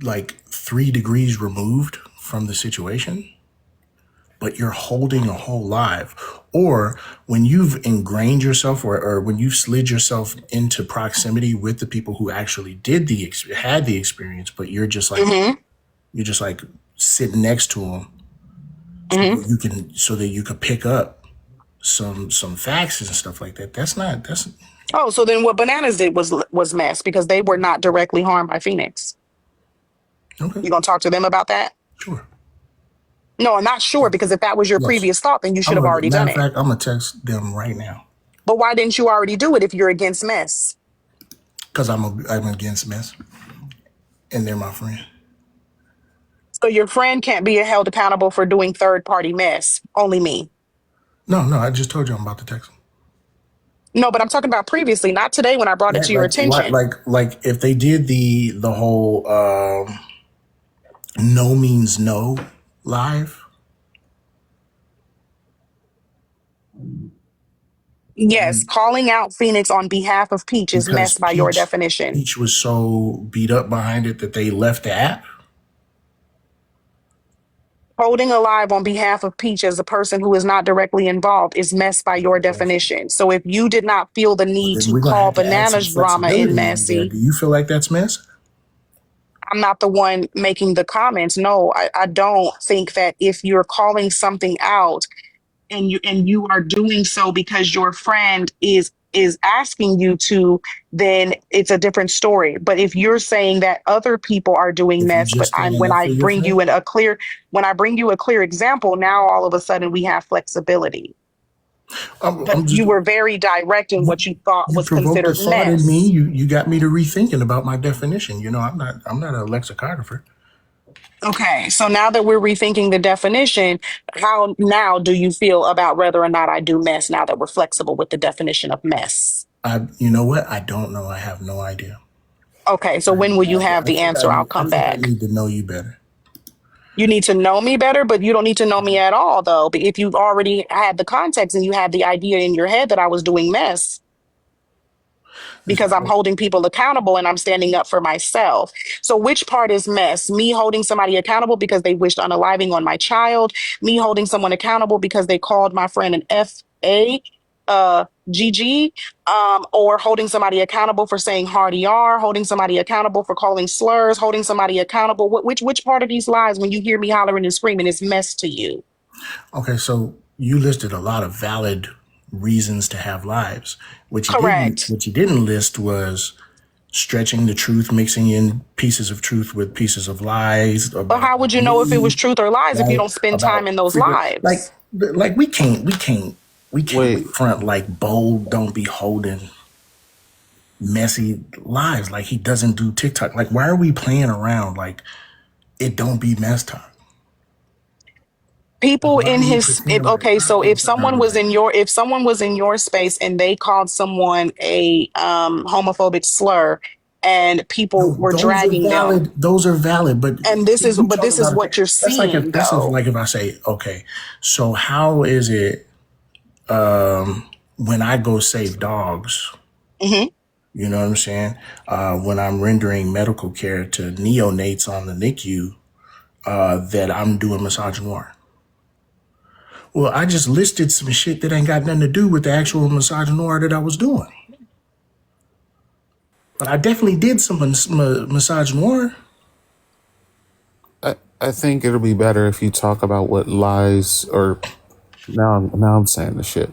like 3 degrees removed from the situation, but you're holding a whole live. Or when you've ingrained yourself, or when you've slid yourself into proximity with the people who actually had the experience, but Mm-hmm. you're just like sitting next to them, Mm-hmm. so that you could pick up some facts and stuff like that. That's Oh, so then what Bananas did was mess because they were not directly harmed by Phoenix. okay. You gonna talk to them about that? Sure. No, I'm not sure because if that was your Yes. previous thought, then you should I'm have a already matter done of it. fact. I'm gonna text them right now But why didn't you already do it if you're against mess? because I'm against mess, and they're my friend. So your friend can't be held accountable for doing third party mess. Only me. No, no. I just told you I'm about to text them. No, but I'm talking about previously, not today when I brought it Yeah, to your attention. like if they did the whole no means no live, Yes, and calling out Phoenix on behalf of Peach is because mess by your definition. Peach was so beat up behind it that they left the app. Holding alive on behalf of Peach as a person who is not directly involved is mess by your Okay. definition. So if you did not feel the Well, need then to we're gonna call have to add some Bananas drama in flexibility in there. messy, Do you feel like that's mess? I'm not the one making the comments. No, I don't think that if you're calling something out and you are doing so because your friend is asking you to, then it's a different story. But if you're saying that other people are doing If you mess, but just standing up for your friend, when I bring you a clear example, now all of a sudden we have flexibility. But I'm just you were very direct in what you thought you was provoked a considered thought in me. mess. You got me to rethinking about my definition. I'm not a lexicographer. Okay, so now that we're rethinking the definition, how now do you feel about whether or not I do mess now that we're flexible with the definition of mess? You know what? I don't know. I have no idea. Okay, so when will you have I the think answer? I'll I come think I back. need to know you better. You need to know me better, but you don't need to know me at all, though. But if you've already had the context and you had the idea in your head that I was doing mess, because I'm holding people accountable and I'm standing up for myself. So, which part is mess? Me holding somebody accountable because they wished unaliving on my child, me holding someone accountable because they called my friend an FA, GG, or holding somebody accountable for saying hard ER, holding somebody accountable for calling slurs, holding somebody accountable. Which part of these lies, when you hear me hollering and screaming, is mess to you? Okay, so you listed a lot of valid reasons to have lives. Correct. What you didn't list was stretching the truth, mixing in pieces of truth with pieces of lies But about how would you know if it was me, truth or lies if you right? don't spend time About in those freedom. lives? Like we can't Wait, front like bold don't be holding messy lives like he doesn't do TikTok. Like why are we playing around like it don't be mess talk? Like People why in are you his pretending like okay, why are so we trying to like if someone was in your space and they called someone a homophobic slur and people no, were dragging them, those are valid, but and see you this talking is about what you're that's like seeing though. if I say, okay, so how is it when I go save dogs, Hmm. you know what I'm saying? When I'm rendering medical care to neonates on the NICU, that I'm doing misogynoir. Well, I just listed some shit that ain't got nothing to do with the actual misogynoir that I was doing. But I definitely did some misogynoir. I think it'll be better if you talk about what lies or now I'm saying the shit.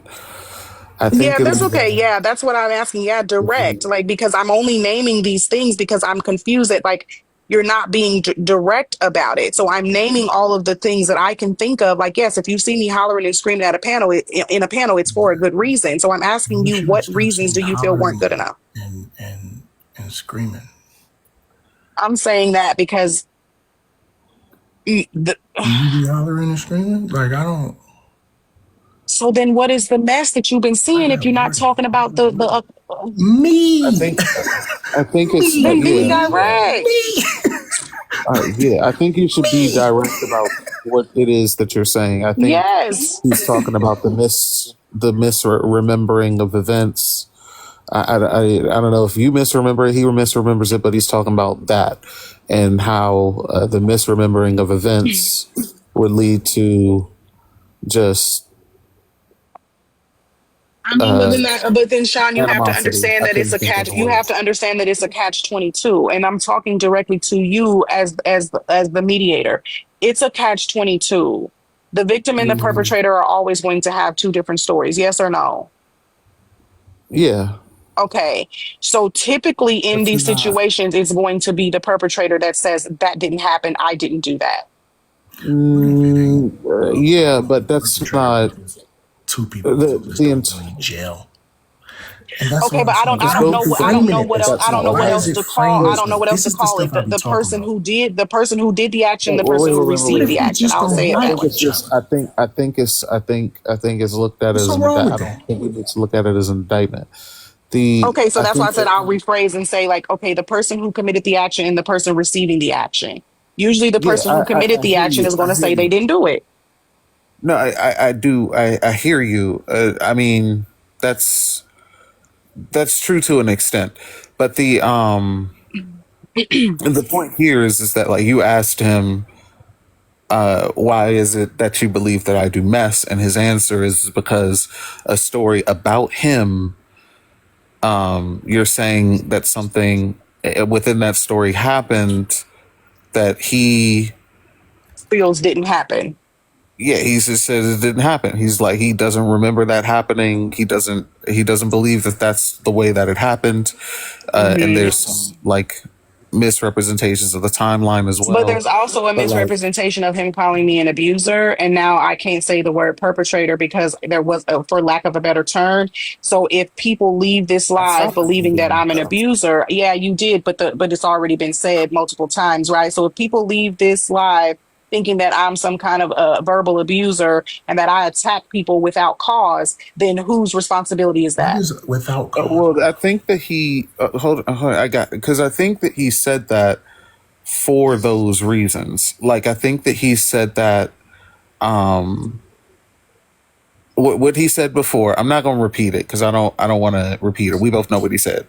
I think Yeah, it'll that's be okay. better Yeah, that's what I'm asking. Yeah, if direct. you Like, because I'm only naming these things because I'm confused that, like, you're not being direct about it. So I'm naming all of the things that I can think of. Like, yes, if you see me hollering and screaming at a panel, in a panel, it's for a good reason. So I'm I asking you, wish you would what stop reasons saying do you feel weren't hollering good enough? and screaming. I'm saying that because the, Do you be hollering and screaming? Like I don't. so then what is the mess that you've been I seeing if got you're not words. talking about I Me, think I think it's then be yeah, me, yeah. direct. me. Yeah, I think you should be Me. direct about what it is that you're saying. I think Yes. he's talking about the misremembering of events. I don't know if you misremember it, he misremembers it, but he's talking about that. and how the misremembering of events would lead to just I mean, but then, Sean, you have to animosity. understand I that it's couldn't a think of catch. the You have word. to understand that it's a catch 22, and I'm talking directly to you as the mediator. It's a catch 22. The victim and the Mm, perpetrator are always going to have two different stories. Yes or no? yeah. Okay. So typically in But you're these not. situations, it's going to be the perpetrator that says that didn't happen. I didn't do that. What if it ain't Yeah, but a that's perpetrator, not but it's two people the just the don't int- go to jail? And that's what Okay, I'm but saying. just Why are go you through I the. don't framing know it what this else That's I way? don't not know what what Why else is happened. it to call. framed I Wait, this don't know way? what else This to is the call stuff it. I be The talking person about. who did the action, the person who received wait. the What if we action. just I'll don't say it I that think like way. it's each other? just. I think it's looked at What's as so an. wrong I with don't that? think we need to look at it as an indictment. The Okay, so I that's why I think said that I'll rephrase and say, like, okay, the person who committed the action and the person receiving the action. Usually the yeah, person who committed I the hear action you. is going I to hear say they you. didn't do it. No, I do. I hear you. I mean, that's true to an extent, but the point here is that like you asked him, why is it that you believe that I do mess, and his answer is because a story about him. You're saying that something within that story happened that he. Feels didn't happen. Yeah, he just says it didn't happen. He's like he doesn't remember that happening. He doesn't believe that that's the way that it happened. And Hmm. there's some like misrepresentations of the timeline as But well. there's also a But like misrepresentation of him calling me an abuser. And now I can't say the word perpetrator because there was, for lack of a better term. So if people leave this I live felt the believing that feeling I'm an though. abuser, yeah, you did, but it's already been said multiple times, right? So if people leave this live thinking that I'm some kind of a verbal abuser and that I attack people without cause, then whose responsibility is What that? is without cause? well, I think that he hold on, I got because I think that he said that for those reasons. Like I think that he said that what he said before. I'm not going to repeat it because I don't want to repeat it. We both know what he said.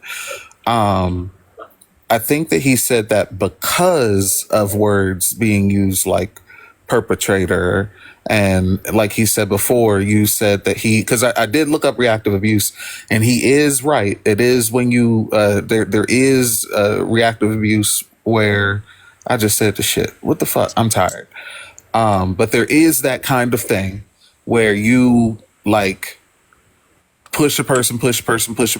I think that he said that because of words being used like perpetrator and like he said before, you said that because I did look up reactive abuse and he is right. It is when you there is reactive abuse where I just said the shit. What the fuck? I'm tired. But there is that kind of thing where you like push a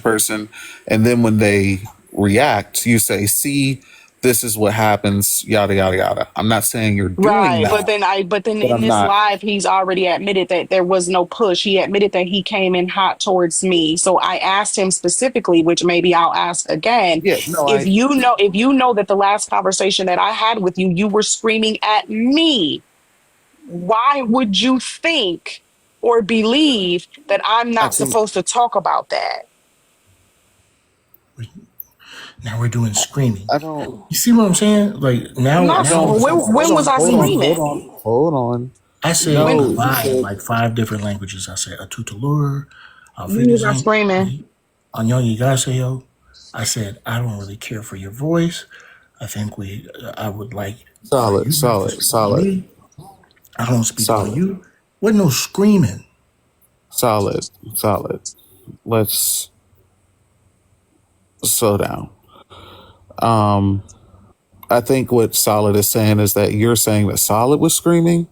person, and then when they react, you say, "See, this is what happens." Yada yada yada. I'm not saying you're doing Right. But that, then but in I'm this not. live, he's already admitted that there was no push. He admitted that he came in hot towards me. So I asked him specifically, which maybe I'll ask again, Yeah, no, if you know that the last conversation that I had with you, you were screaming at me, why would you think or believe that I'm I not think supposed to talk about that? Now we're doing screaming. I don't. You see what I'm saying? Like I'm now, not. No, now When, hold when was on, I hold on, screaming. hold screaming? on, hold on. I said When No, you goodbye in said like five different languages. I said atutalur, when was I alfredizan, screaming? anyong yigaseyo. I said I don't really care for your voice. I think I would like for solid, you not to solid, speak on solid, me. I don't speak on solid, you. What no screaming. solid, solid. Let's slow down. I think what Solid is saying is that you're saying that Solid was screaming,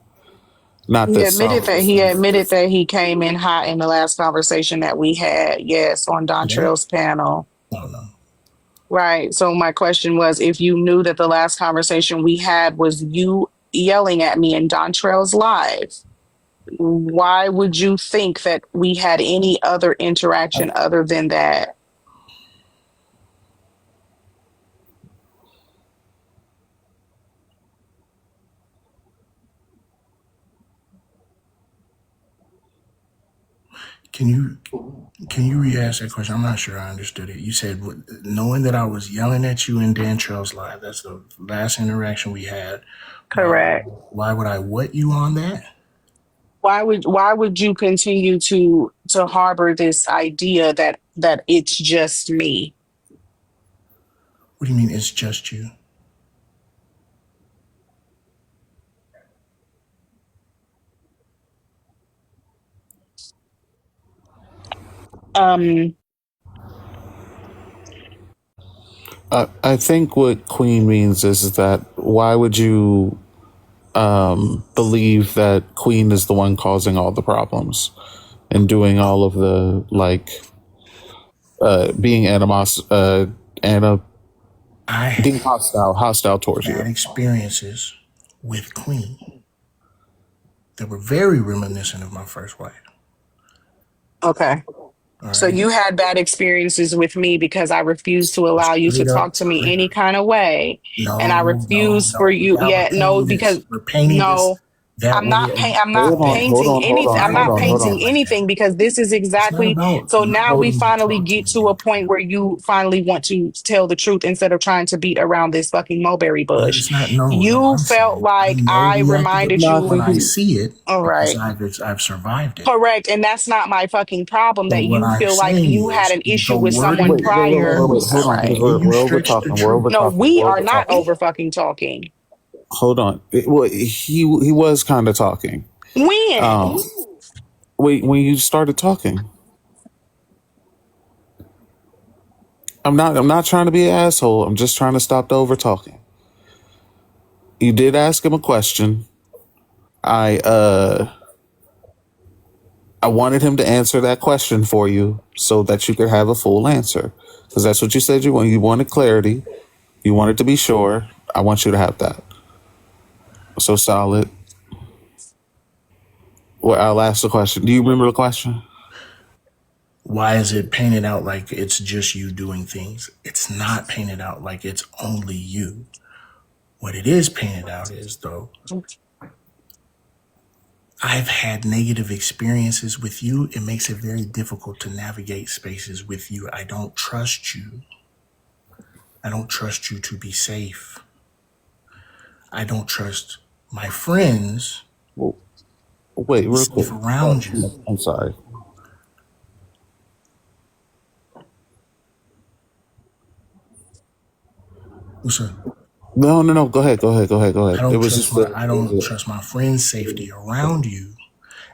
not that Solid was He screaming. admitted that he came in hot in the last conversation that we had. Yes, on Today? Dontrell's panel. I don't know. Right. So my question was, if you knew that the last conversation we had was you yelling at me in Dontrell's live, why would you think that we had any other I, interaction other than that? can you re-ask that question? I'm not sure I understood it. You said knowing that I was yelling at you in Dan Trail's live. That's the last interaction we had. Why Correct. why would I what you on that? Why would you continue to harbor this idea that it's just me? What do you mean it's just you? Um, I think what Queen means is that why would you believe that Queen is the one causing all the problems and doing all of the like being ana, I being had hostile towards bad you. experiences with Queen that were very reminiscent of my first wife. okay. All So right. you had bad experiences with me because I refused to allow you to Straight talk up, to me straight any up. kind of way. And I No, no, refuse for no. you, Now we're yeah, no, painting because this. We're painting this no, that I'm way. not And I'm not Hold on, okay, hold painting on, hold anything. on, I'm why are hold not you on, hold painting painting it on. like that? anything because this is It's not exactly about so now how we you finally talk to get me, to a man. point where you finally want to tell the truth instead of trying to beat around this fucking mulberry But it's bush. not. No, no. You I'm felt saying I like know I the act of reminded No, I abuse when you, think I he, see it all because right. I've survived it. Correct. And that's not my fucking problem But that what you I'm feel like saying you had is an the issue with someone wording that you prior. All hold use, on, the because right. way you we're over stretch the talking. We're over truth. No, talking. we We're are over not talking. over fucking talking. Hold on. Well, he was kind of talking. When? Um, wait, when you started talking, I'm not trying to be an asshole. I'm just trying to stop the over talking. You did ask him a question. I uh I wanted him to answer that question for you so that you could have a full answer. Because that's what you said you want. You wanted clarity. You wanted to be sure. I want you to have that. So solid. Well, I'll ask the question. Do you remember the question? Why is it painted out like it's just you doing things? It's not painted out like it's only you. What it is painted out is, though, I've had negative experiences with you. It makes it very difficult to navigate spaces with you. I don't trust you. I don't trust you to be safe. I don't trust my friends Well, to wait, be real safe quick. around you. I'm sorry. Listen, No, no, no. Go ahead. Go ahead. Go ahead. Go ahead. It was just I don't trust my friends' safety around you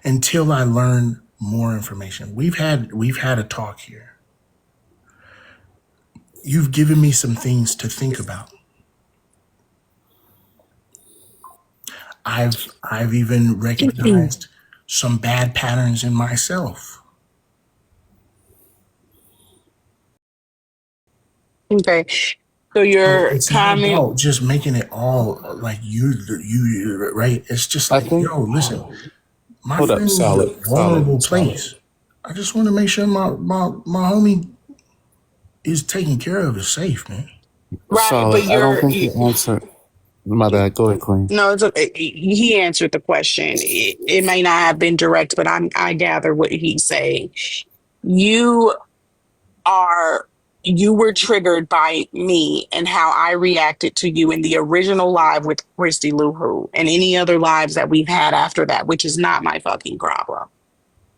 until I learn more information. We've had a talk here. You've given me some things to think about. I've even recognized some bad patterns in myself. Okay. So So your it's not comment, about just making it all like you right. It's just I like, think. yo, listen, my Hold up. friend is in Solid. a vulnerable Solid. Solid. place. I just want to make sure my homie is taken care of, is safe, man. right? But Solid. I don't think you answered. My bad. Go ahead, Queen. no, it's okay. He answered the question. It may not have been direct, but I gather what he's saying. You are you were triggered by me and how I reacted to you in the original live with Christy Lou Who and any other lives that we've had after that, which is not my fucking problem.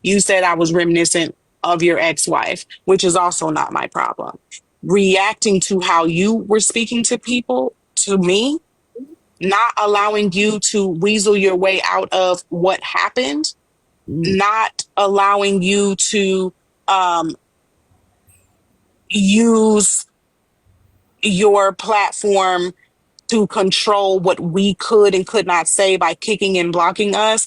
You said I was reminiscent of your ex-wife, which is also not my problem. Reacting to how you were speaking to people, to me, not allowing you to weasel your way out of what happened, not allowing you to um, use your platform to control what we could and could not say by kicking and blocking us,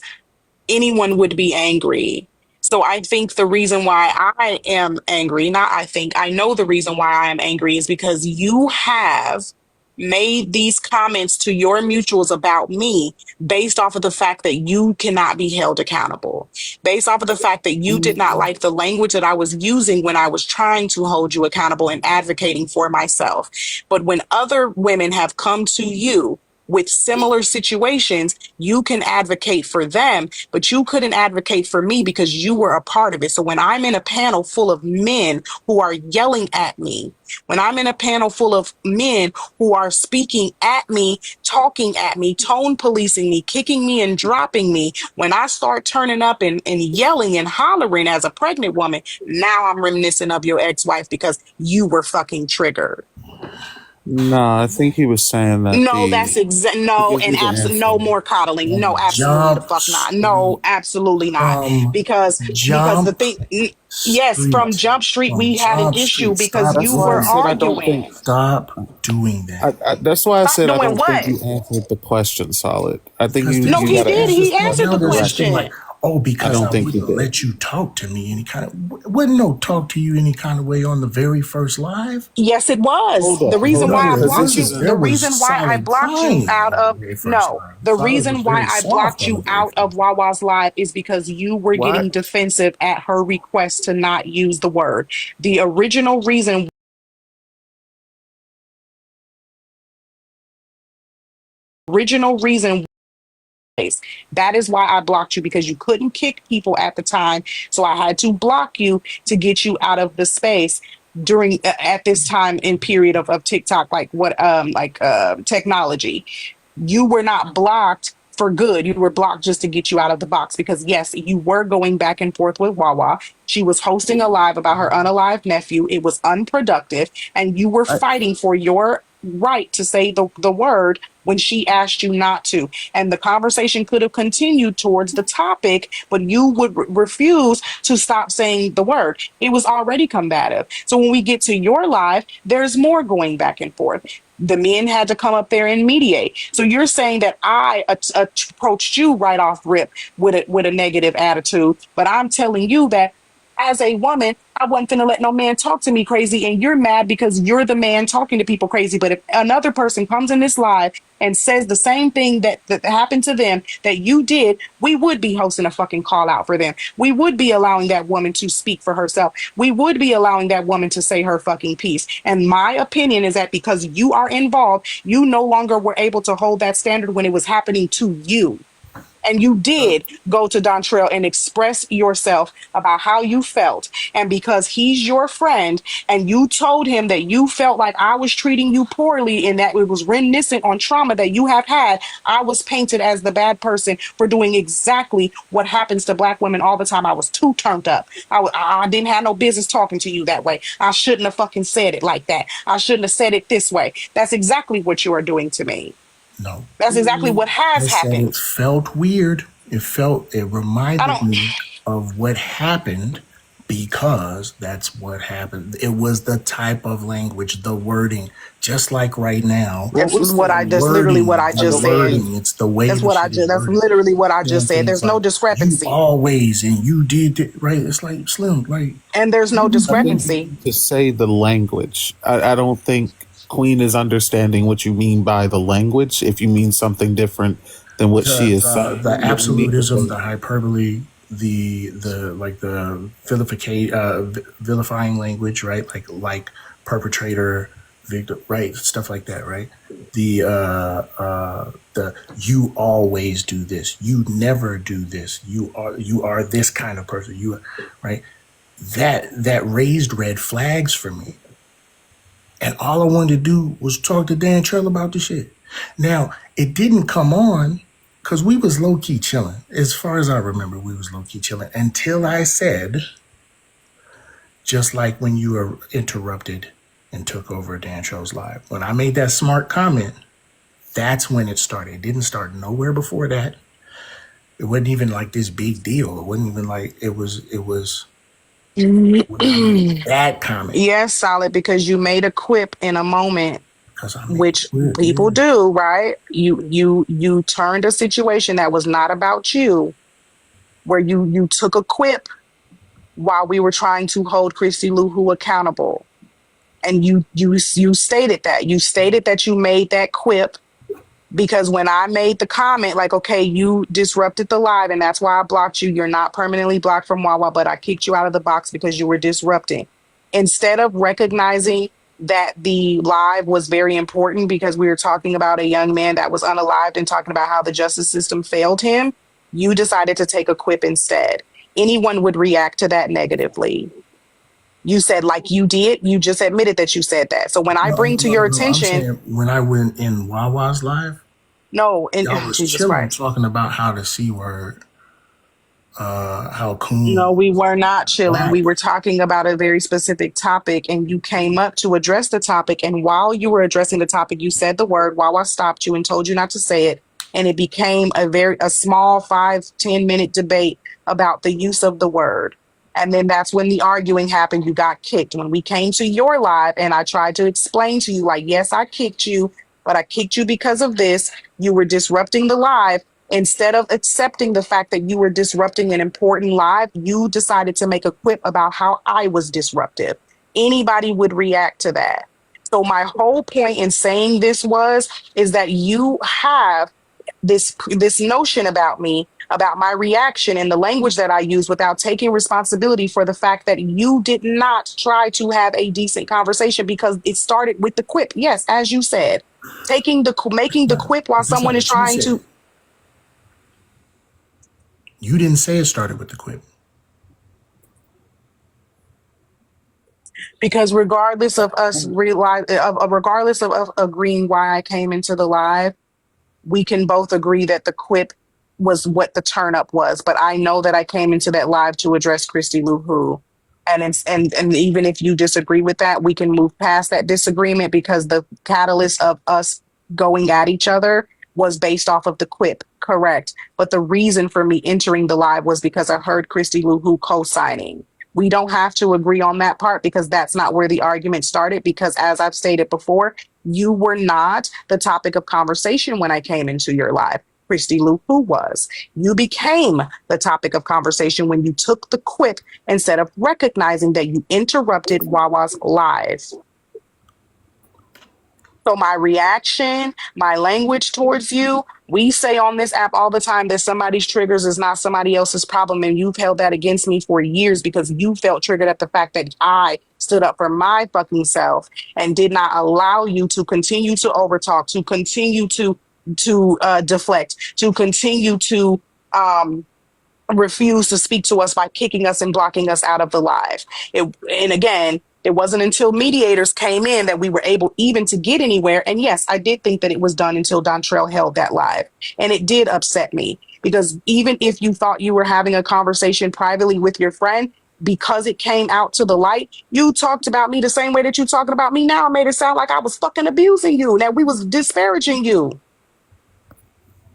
anyone would be angry. So I think the reason why I am angry, not I think, I know the reason why I am angry is because you have made these comments to your mutuals about me based off of the fact that you cannot be held accountable, based off of the fact that you did not like the language that I was using when I was trying to hold you accountable and advocating for myself. But when other women have come to you with similar situations, you can advocate for them, but you couldn't advocate for me because you were a part of it. So when I'm in a panel full of men who are yelling at me, when I'm in a panel full of men who are speaking at me, talking at me, tone policing me, kicking me and dropping me, when I start turning up and yelling and hollering as a pregnant woman, now I'm reminiscent of your ex-wife because you were fucking triggered. No, I think he was saying that No, that's to no, give and you the absolutely no answer. more coddling. No, From absolutely the Jump fuck not. No, Street. absolutely not. From Because the Jump thing, yes, from Street. Jump Street From we had an Jump issue Street. because Stop you That's why I were doing said that. I don't think. arguing. Stop doing that. That's why I Stop said I doing don't think what? you answered the question solid. I think Because No, you he got to did. answer He the answered question now the there's this thing directly. like, question. oh, I because don't I think you wouldn't did. let you talk to me any kind of, wouldn't no talk to you any kind of way on the very first live. Yes, it was. The reason Hold No, up, why I it because this blocked wasn't. you, isn't. the There was reason why I solid blocked you crying out on the of, very first no, live. the Solid was reason why very I soft blocked on the you very out of first. Wawa's live is because you were Why? getting defensive at her request to not use the word. The original reason place. That is why I blocked you because you couldn't kick people at the time. So I had to block you to get you out of the space during at this time in period of TikTok, like what technology. You were not blocked for good. You were blocked just to get you out of the box because yes, you were going back and forth with Wawa. She was hosting a live about her unalived nephew. It was unproductive, and you were I, fighting for your right to say the word when she asked you not to. And the conversation could have continued towards the topic, but you would refuse to stop saying the word. It was already combative. So when we get to your live, there's more going back and forth. The men had to come up there and mediate. So you're saying that I approached you right off rip with a negative attitude, but I'm telling you that as a woman, I wasn't finna let no man talk to me crazy, and you're mad because you're the man talking to people crazy. But if another person comes in this live and says the same thing that happened to them that you did, we would be hosting a fucking call out for them. We would be allowing that woman to speak for herself. We would be allowing that woman to say her fucking piece. And my opinion is that because you are involved, you no longer were able to hold that standard when it was happening to you. And you did go to Dontrell and express yourself about how you felt. And because he's your friend and you told him that you felt like I was treating you poorly and that it was reminiscent on trauma that you have had, I was painted as the bad person for doing exactly what happens to Black women all the time. I was too turned up. I didn't have no business talking to you that way. I shouldn't have fucking said it like that. I shouldn't have said it this way. That's exactly what you are doing to me. No. That's exactly what I has said it happened. felt weird. It I reminded don't. me of what happened because that's what happened. It was the type of language, the wording, just like right now. what was the? That's literally what I I The just don't said. believe. wording, it's the way that shit is That's worded. literally what I just Saying said. things There's no like, you discrepancy. always and you did it, right? It's like, Slim, like, And there's no I think you discrepancy. need to say the language. I don't think Queen is understanding what you mean by the language. If you mean something different than what she is the saying, then you need to absolutism, say the that. hyperbole, the like the vilifying language, right? Like perpetrator, victim, right? Stuff like that, right? The you always do this, you never do this, you are this kind of person, you right? That raised red flags for me. And all I wanted to do was talk to Dan Trell about the shit. Now, it didn't come on because we was low key chilling. As far as I remember, we was low key chilling until I said, just like when you were interrupted and took over Dan Trell's live. When I made that smart comment, that's when it started. It didn't start nowhere before that. It wasn't even like this big deal. It wasn't even like it was when I made that comment. Yes, solid, because you made a quip in a moment, Because I made which it clear, people yeah. do, right? You turned a situation that was not about you, where you took a quip while we were trying to hold Christy Lou Who accountable. And you stated that. You stated that you made that quip because when I made the comment, like, okay, you disrupted the live and that's why I blocked you. You're not permanently blocked from Wawa, but I kicked you out of the box because you were disrupting. Instead of recognizing that the live was very important because we were talking about a young man that was unalived and talking about how the justice system failed him, you decided to take a quip instead. Anyone would react to that negatively. You said, like you did, you just admitted that you said that. So when I No, bring no, to no, your no, no. I'm attention, saying when I went in Wawa's live, no, and y'all was Jesus chilling Christ. talking about how the C word how No, Coon we were not chilling. black. We were talking about a very specific topic, and you came up to address the topic. And while you were addressing the topic, you said the word. Wawa stopped you and told you not to say it, and it became a small 5-10 minute debate about the use of the word. And then that's when the arguing happened. You got kicked. When we came to your live, and I tried to explain to you, like, yes, I kicked you, but I kicked you because of this. You were disrupting the live. Instead of accepting the fact that you were disrupting an important live, you decided to make a quip about how I was disruptive. Anybody would react to that. So my whole point in saying this is that you have this notion about me, about my reaction and the language that I use, without taking responsibility for the fact that you did not try to have a decent conversation, because it started with the quip. Yes, as you said, making the quip while That's not someone is what you trying said. to. You didn't say it started with the quip. Because regardless of us regardless of agreeing why I came into the live, we can both agree that the quip was what the turn up was. But I know that I came into that live to address Christy Lou Who. And even if you disagree with that, we can move past that disagreement, because the catalyst of us going at each other was based off of the quip, correct? But the reason for me entering the live was because I heard Christy Lou Who co-signing. We don't have to agree on that part, because that's not where the argument started. Because as I've stated before, you were not the topic of conversation when I came into your live. Christy Lou Who was. You became the topic of conversation when you took the quip instead of recognizing that you interrupted Wawa's live. So my reaction, my language towards you, we say on this app all the time that somebody's triggers is not somebody else's problem. And you've held that against me for years, because you felt triggered at the fact that I stood up for my fucking self and did not allow you to continue to overtalk, to continue to deflect, to continue to refuse to speak to us by kicking us and blocking us out of the live. And again, it wasn't until mediators came in that we were able even to get anywhere. And yes, I did think that it was done until Dontrell held that live. And it did upset me, because even if you thought you were having a conversation privately with your friend, because it came out to the light, you talked about me the same way that you talking about me now, made it sound like I was fucking abusing you, that we was disparaging you.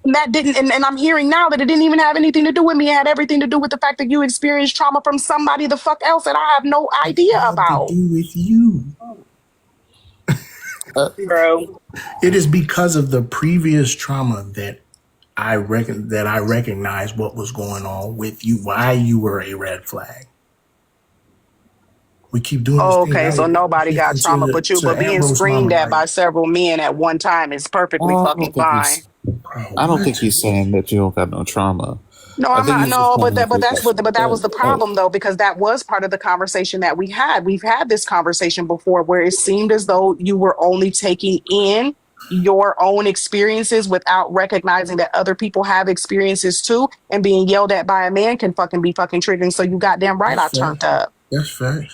And that didn't, and I'm hearing now that it didn't even have anything to do with me. It had everything to do with the fact that you experienced trauma from somebody the fuck else that I have no It idea had to about. do with you. Bro. It is because of the previous trauma that I recognize what was going on with you, why you were a red flag. We keep doing this thing Okay, now. so We're nobody got shifting trauma but you, to but being Ambrose mama screamed at right by now. several men at one time is perfectly I fucking don't think fine. he's. Bro, I don't think what? he's saying that you don't got no trauma. No, I I'm think not. he's just No, but coming through but that was the problem though, because that was part of the conversation that we had. We've had this conversation before where it seemed as though you were only taking in your own experiences without recognizing that other people have experiences too, and being yelled at by a man can fucking be fucking triggering. So you goddamn right I That's fair. turned up. That's fair.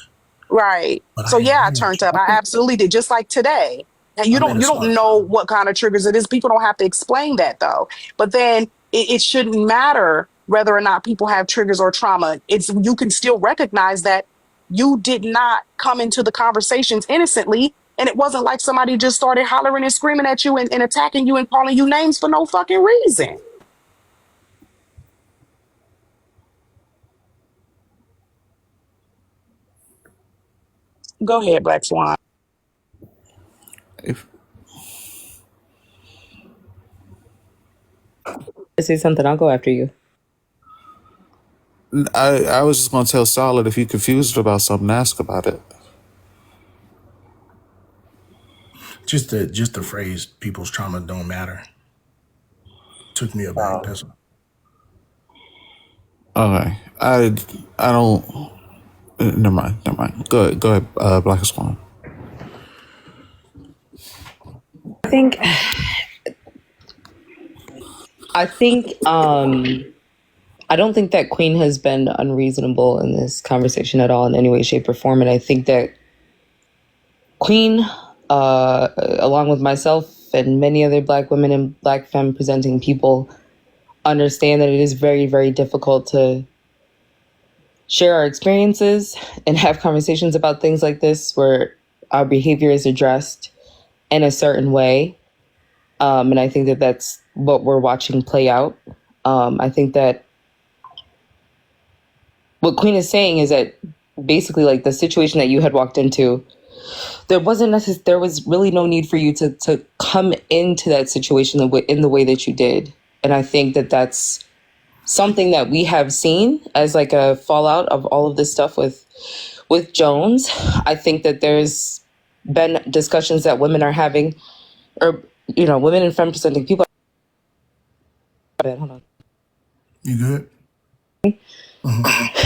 Right. But So I yeah, I heard turned you. up. I absolutely did. Just like today. And I'm at a you don't smart know time. what kind of triggers it is. People don't have to explain that though. But then it shouldn't matter whether or not people have triggers or trauma. It's you can still recognize that you did not come into the conversations innocently. And it wasn't like somebody just started hollering and screaming at you and attacking you and calling you names for no fucking reason. Go ahead, Black Swan. If Say something, I'll go after you. I was just gonna tell Solid, if you're confused about something, ask about it. Just the phrase "people's trauma don't matter" took me aback. That's all. Okay, I don't. Never mind. Never mind. Go ahead. Black Swan. I think I think I don't think that Queen has been unreasonable in this conversation at all in any way, shape, or form. And I think that Queen, along with myself and many other Black women and Black femme presenting people, understand that it is very, very difficult to share our experiences and have conversations about things like this where our behavior is addressed in a certain way. And I think that that's what we're watching play out. I think that what Queen is saying is that basically, like, the situation that you had walked into, there was really no need for you to come into that situation in the way that you did. And I think that that's something that we have seen as like a fallout of all of this stuff with Jones. I think that there's been discussions that women are having, or women and femme presenting people. Hold on. You good?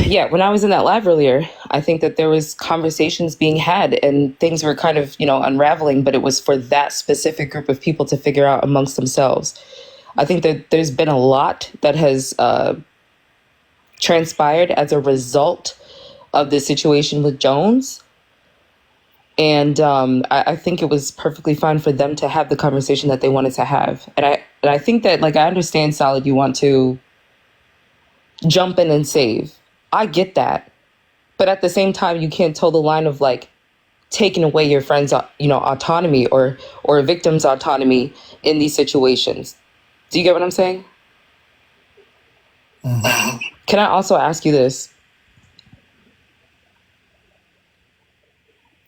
Yeah, when I was in that live earlier, I think that there was conversations being had and things were kind of, unraveling, but it was for that specific group of people to figure out amongst themselves. I think that there's been a lot that has transpired as a result of this situation with Jones. And I think it was perfectly fine for them to have the conversation that they wanted to have. And I think that, like, I understand, Solid, you want to jump in and save. I get that. But at the same time, you can't toe the line of, like, taking away your friend's, autonomy or a victim's autonomy in these situations. Do you get what I'm saying? Mm-hmm. Can I also ask you this?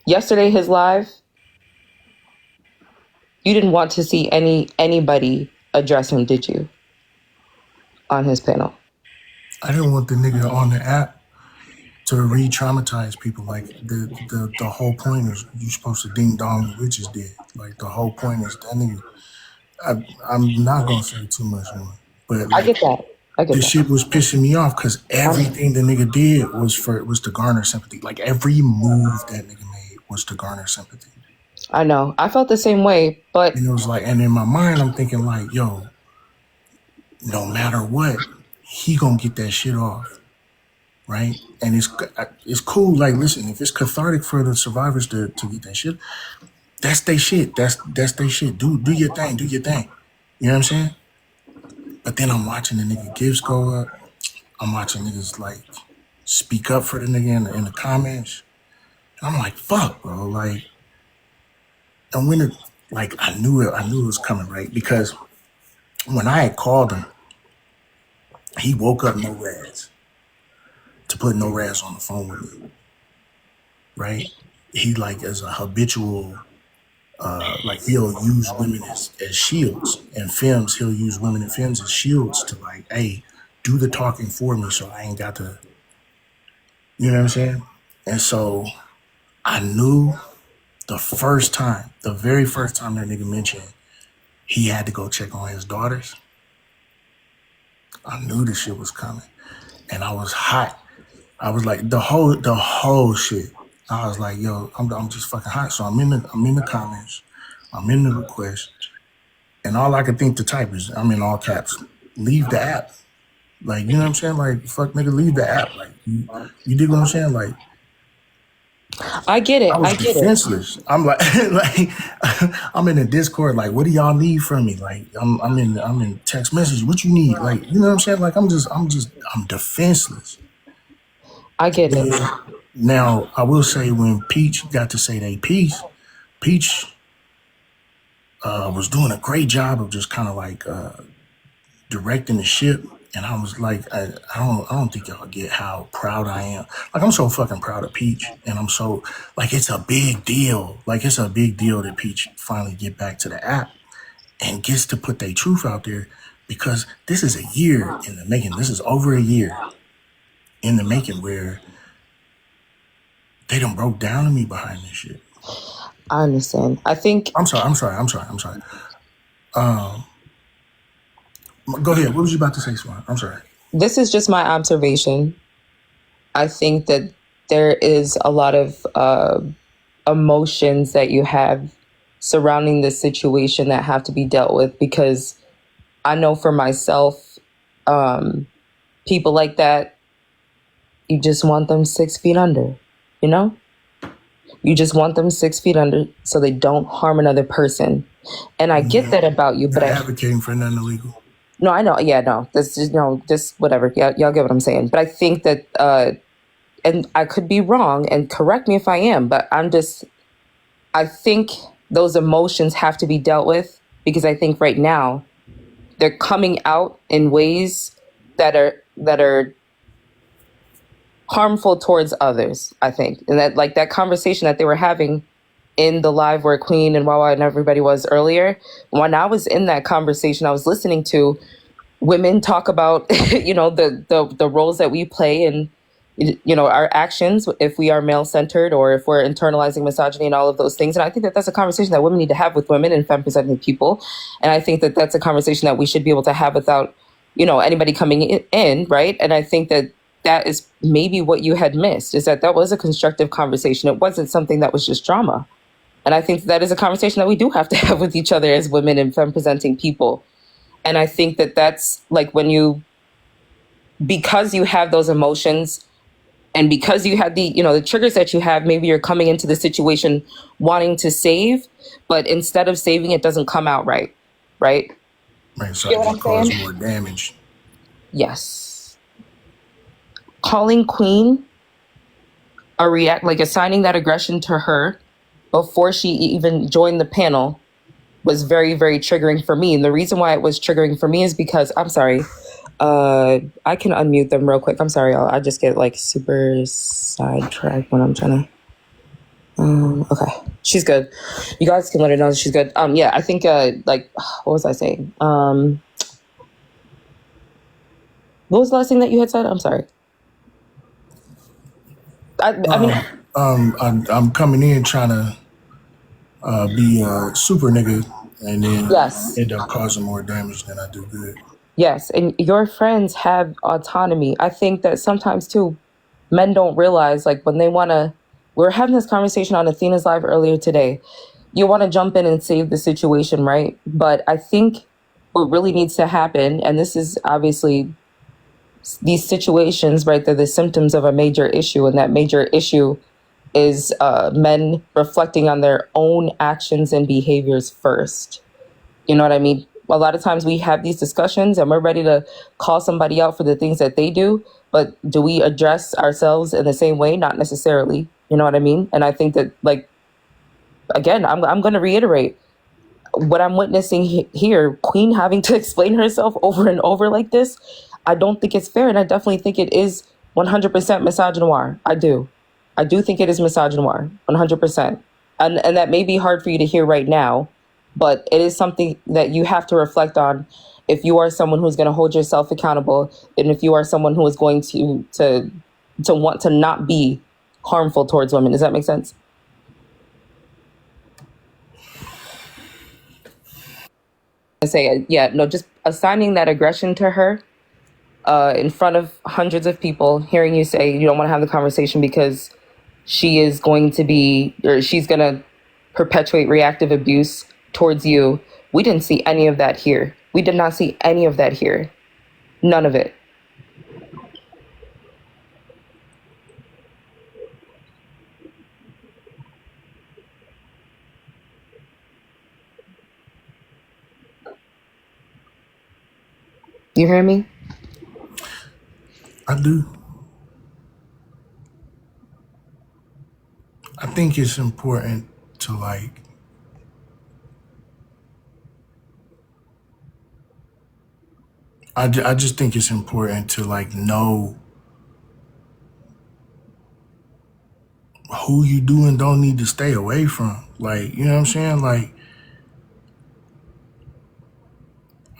Yesterday, his live, you didn't want to see anybody address him, did you? On his panel. I didn't want the nigga on the app to re-traumatize people. Like, the whole point is you supposed to ding dong the witch is dead. Like, the whole point is that nigga. I'm not gonna say too much more, but like, I get that. this shit was pissing me off because everything the nigga did was to garner sympathy. Like, every move that nigga made was to garner sympathy. I know. I felt the same way, but And it was like, and in my mind, I'm thinking like, yo, no matter what, he gonna get that shit off, right? And it's cool. Like, listen, if it's cathartic for the survivors to get that shit, that's their shit. That's their shit. Do your thing. Do your thing. You know what I'm saying? But then I'm watching the nigga gifts go up. I'm watching niggas like speak up for the nigga in the comments. And I'm like, fuck, bro. Like, and when I knew it was coming, right? Because when I had called him, he woke up no Raz to put no Raz on the phone with me, right? He like as a habitual, like he'll use women as shields and films. He'll use women in films as shields to like, hey, do the talking for me so I ain't got to, you know what I'm saying? And so I knew the very first time that nigga mentioned he had to go check on his daughters, I knew this shit was coming. And I was hot. I was like, the whole shit. I was like, yo, I'm just fucking hot. So I'm in the comments, I'm in the request, and all I could think to type is, I'm in all caps, leave the app. Like, you know what I'm saying? Like, fuck nigga, leave the app. Like, you dig what I'm saying? Like, I get it. I was defenseless. I'm like, like I'm in the Discord. Like, what do y'all need from me? Like, I'm in text message. What you need? Like, you know what I'm saying? Like, I'm defenseless. I get it. Now, I will say when Peach got to say they piece, Peach was doing a great job of just kind of like directing the ship. And I was like, I don't think y'all get how proud I am. Like, I'm so fucking proud of Peach. And I'm so, like, it's a big deal. Like, it's a big deal that Peach finally get back to the app and gets to put their truth out there, because this is a year in the making. This is over a year in the making where they done broke down on me behind this shit. I understand. I think... I'm sorry. Go ahead. What was you about to say, Swan? I'm sorry. This is just my observation. I think that there is a lot of emotions that you have surrounding this situation that have to be dealt with, because I know for myself, people like that, you just want them 6 feet under, you know? You just want them 6 feet under so they don't harm another person. And I get that about you, but I'm advocating for nothing illegal. No, I know. Yeah, no. This is just whatever. Y'all get what I'm saying. But I think that and I could be wrong, and correct me if I am, but I think those emotions have to be dealt with, because I think right now they're coming out in ways that are harmful towards others, I think. And that, like, that conversation that they were having in the live where Queen and Wawa and everybody was earlier, when I was in that conversation, I was listening to women talk about the roles that we play, and our actions, if we are male centered or if we're internalizing misogyny and all of those things. And I think that that's a conversation that women need to have with women and femme presenting people. And I think that that's a conversation that we should be able to have without anybody coming in, right? And I think that that is maybe what you had missed, is that was a constructive conversation. It wasn't something that was just drama. And I think that is a conversation that we do have to have with each other as women and femme presenting people. And I think that that's like because you have those emotions, and because you have the triggers that you have, maybe you're coming into the situation wanting to save, but instead of saving, it doesn't come out right. Right? Right, so You I know what just I'm cause saying? more damage. Yes. Calling Queen assigning that aggression to her before she even joined the panel was very, very triggering for me. And the reason why it was triggering for me is because, I'm sorry, I can unmute them real quick. I'm sorry, y'all. I just get like super sidetracked when I'm trying to. Okay, she's good. You guys can let her know that she's good. Yeah, I think what was I saying? What was the last thing that you had said? I'm sorry. I mean, I'm coming in trying to be a super nigga and then yes. end up causing more damage than I do good. Yes, and your friends have autonomy. I think that sometimes too, men don't realize, like, when they want to. We were having this conversation on Athena's live earlier today. You want to jump in and save the situation, right? But I think what really needs to happen, and this is obviously these situations, right? They're the symptoms of a major issue, and that major issue is men reflecting on their own actions and behaviors first. You know what I mean? A lot of times we have these discussions and we're ready to call somebody out for the things that they do, but do we address ourselves in the same way? Not necessarily. You know what I mean? And I think that, like, again, I'm going to reiterate what I'm witnessing here, Queen having to explain herself over and over like this. I don't think it's fair, and I definitely think it is 100% misogynoir. I do think it is misogynoir, 100%. And that may be hard for you to hear right now, but it is something that you have to reflect on if you are someone who's going to hold yourself accountable, and if you are someone who is going to want to not be harmful towards women. Does that make sense? I say, yeah, no, just assigning that aggression to her in front of hundreds of people, hearing you say you don't want to have the conversation because she's going to perpetuate reactive abuse towards you. We didn't see any of that here. We did not see any of that here. None of it. You hear me? I do. I think it's important to I just think it's important to know who you do and don't need to stay away from. You know what I'm saying?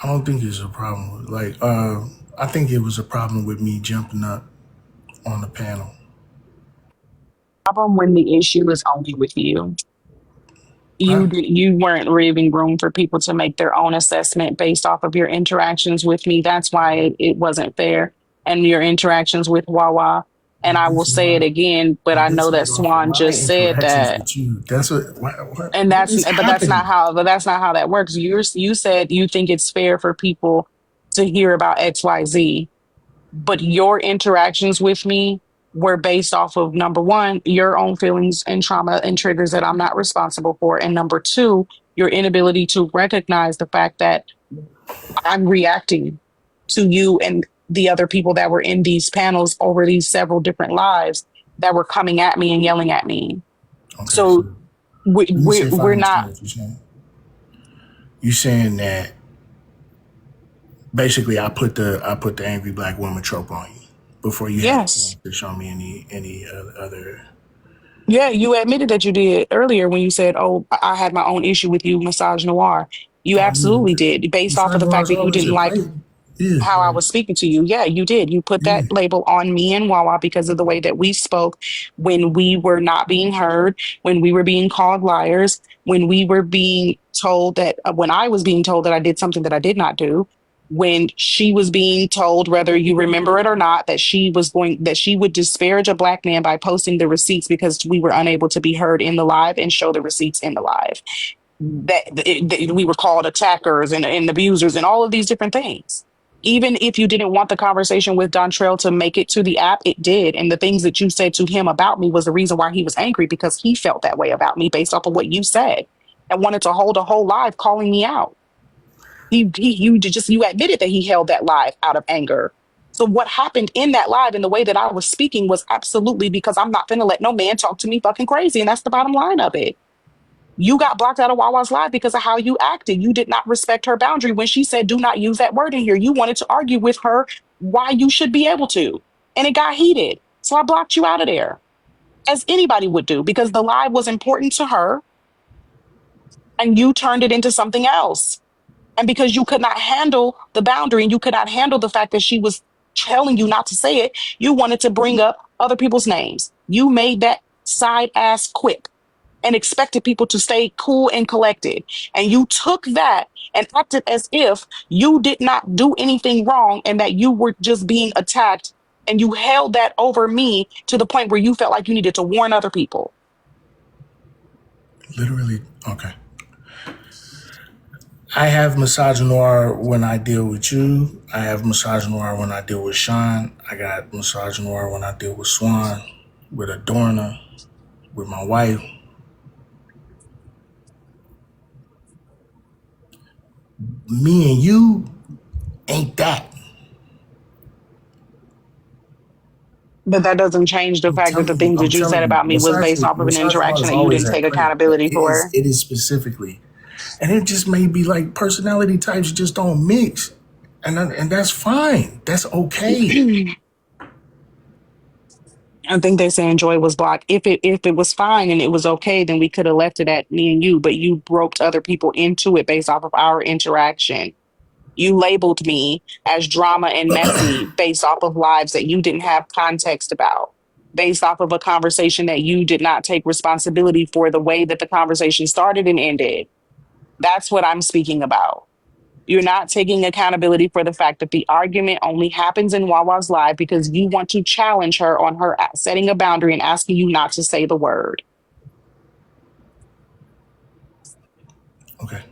I don't think it's a problem with I think it was a problem with me jumping up on the panel. Problem when the issue is only with you. Huh? You weren't leaving room for people to make their own assessment based off of your interactions with me. That's why it wasn't fair. And your interactions with Wawa. And I will say it again, but I I based know that it off of Swan my just said interactions that. with you. That's And what is happening? that's not how that works. You said you think it's fair for people to hear about XYZ, but your interactions with me were based off of, number one, your own feelings and trauma and triggers that I'm not responsible for, and number two, your inability to recognize the fact that I'm reacting to you and the other people that were in these panels over these several different lives that were coming at me and yelling at me. Okay, so So let me see if I we're not. understand what you're saying. You saying that basically I put the angry black woman trope on you before you had a chance Yes. to show me any other. Yeah, you admitted that you did earlier when you said, "Oh, I had my own issue with you, Massage Noir." You Oh yeah, absolutely did, based off of massage the fact bars that you always didn't a like fight. Yeah, how I like was speaking to you. Yeah, you did. You put yeah, that label on me and Wawa because of the way that we spoke when we were not being heard, when we were being called liars, when we were being told that, when I was being told that I did something that I did not do, when she was being told, whether you remember it or not, that that she would disparage a black man by posting the receipts because we were unable to be heard in the live and show the receipts in the live. That we were called attackers and abusers and all of these different things. Even if you didn't want the conversation with Dontrell to make it to the app, it did. And the things that you said to him about me was the reason why he was angry, because he felt that way about me based off of what you said and wanted to hold a whole live calling me out. You admitted that he held that live out of anger. So what happened in that live and the way that I was speaking was absolutely because I'm not going to let no man talk to me fucking crazy. And that's the bottom line of it. You got blocked out of Wawa's live because of how you acted. You did not respect her boundary when she said, do not use that word in here. You wanted to argue with her why you should be able to. And it got heated. So I blocked you out of there, as anybody would do, because the live was important to her and you turned it into something else. And because you could not handle the boundary and you could not handle the fact that she was telling you not to say it, you wanted to bring up other people's names. You made that side ass quick and expected people to stay cool and collected. And you took that and acted as if you did not do anything wrong and that you were just being attacked. And you held that over me to the point where you felt like you needed to warn other people. literally. Okay, I have massage noir when I deal with you. I have massage noir when I deal with Sean. I got massage noir when I deal with Swan, with Adorna, with my wife. Me and you ain't that. But that doesn't change the fact that the things I'm that you said telling you, about me was based off of an massage bar interaction is that you always didn't at take play, but accountability for. it is specifically, and it just may be like personality types just don't mix, and that's fine. That's okay. I think they're saying Joy was blocked. If it was fine and it was okay, then we could have left it at me and you. But you roped other people into it based off of our interaction. You labeled me as drama and messy based off of lives that you didn't have context about, based off of a conversation that you did not take responsibility for the way that the conversation started and ended. That's what I'm speaking about. You're not taking accountability for the fact that the argument only happens in Wawa's live because you want to challenge her on her setting a boundary and asking you not to say the word. Okay.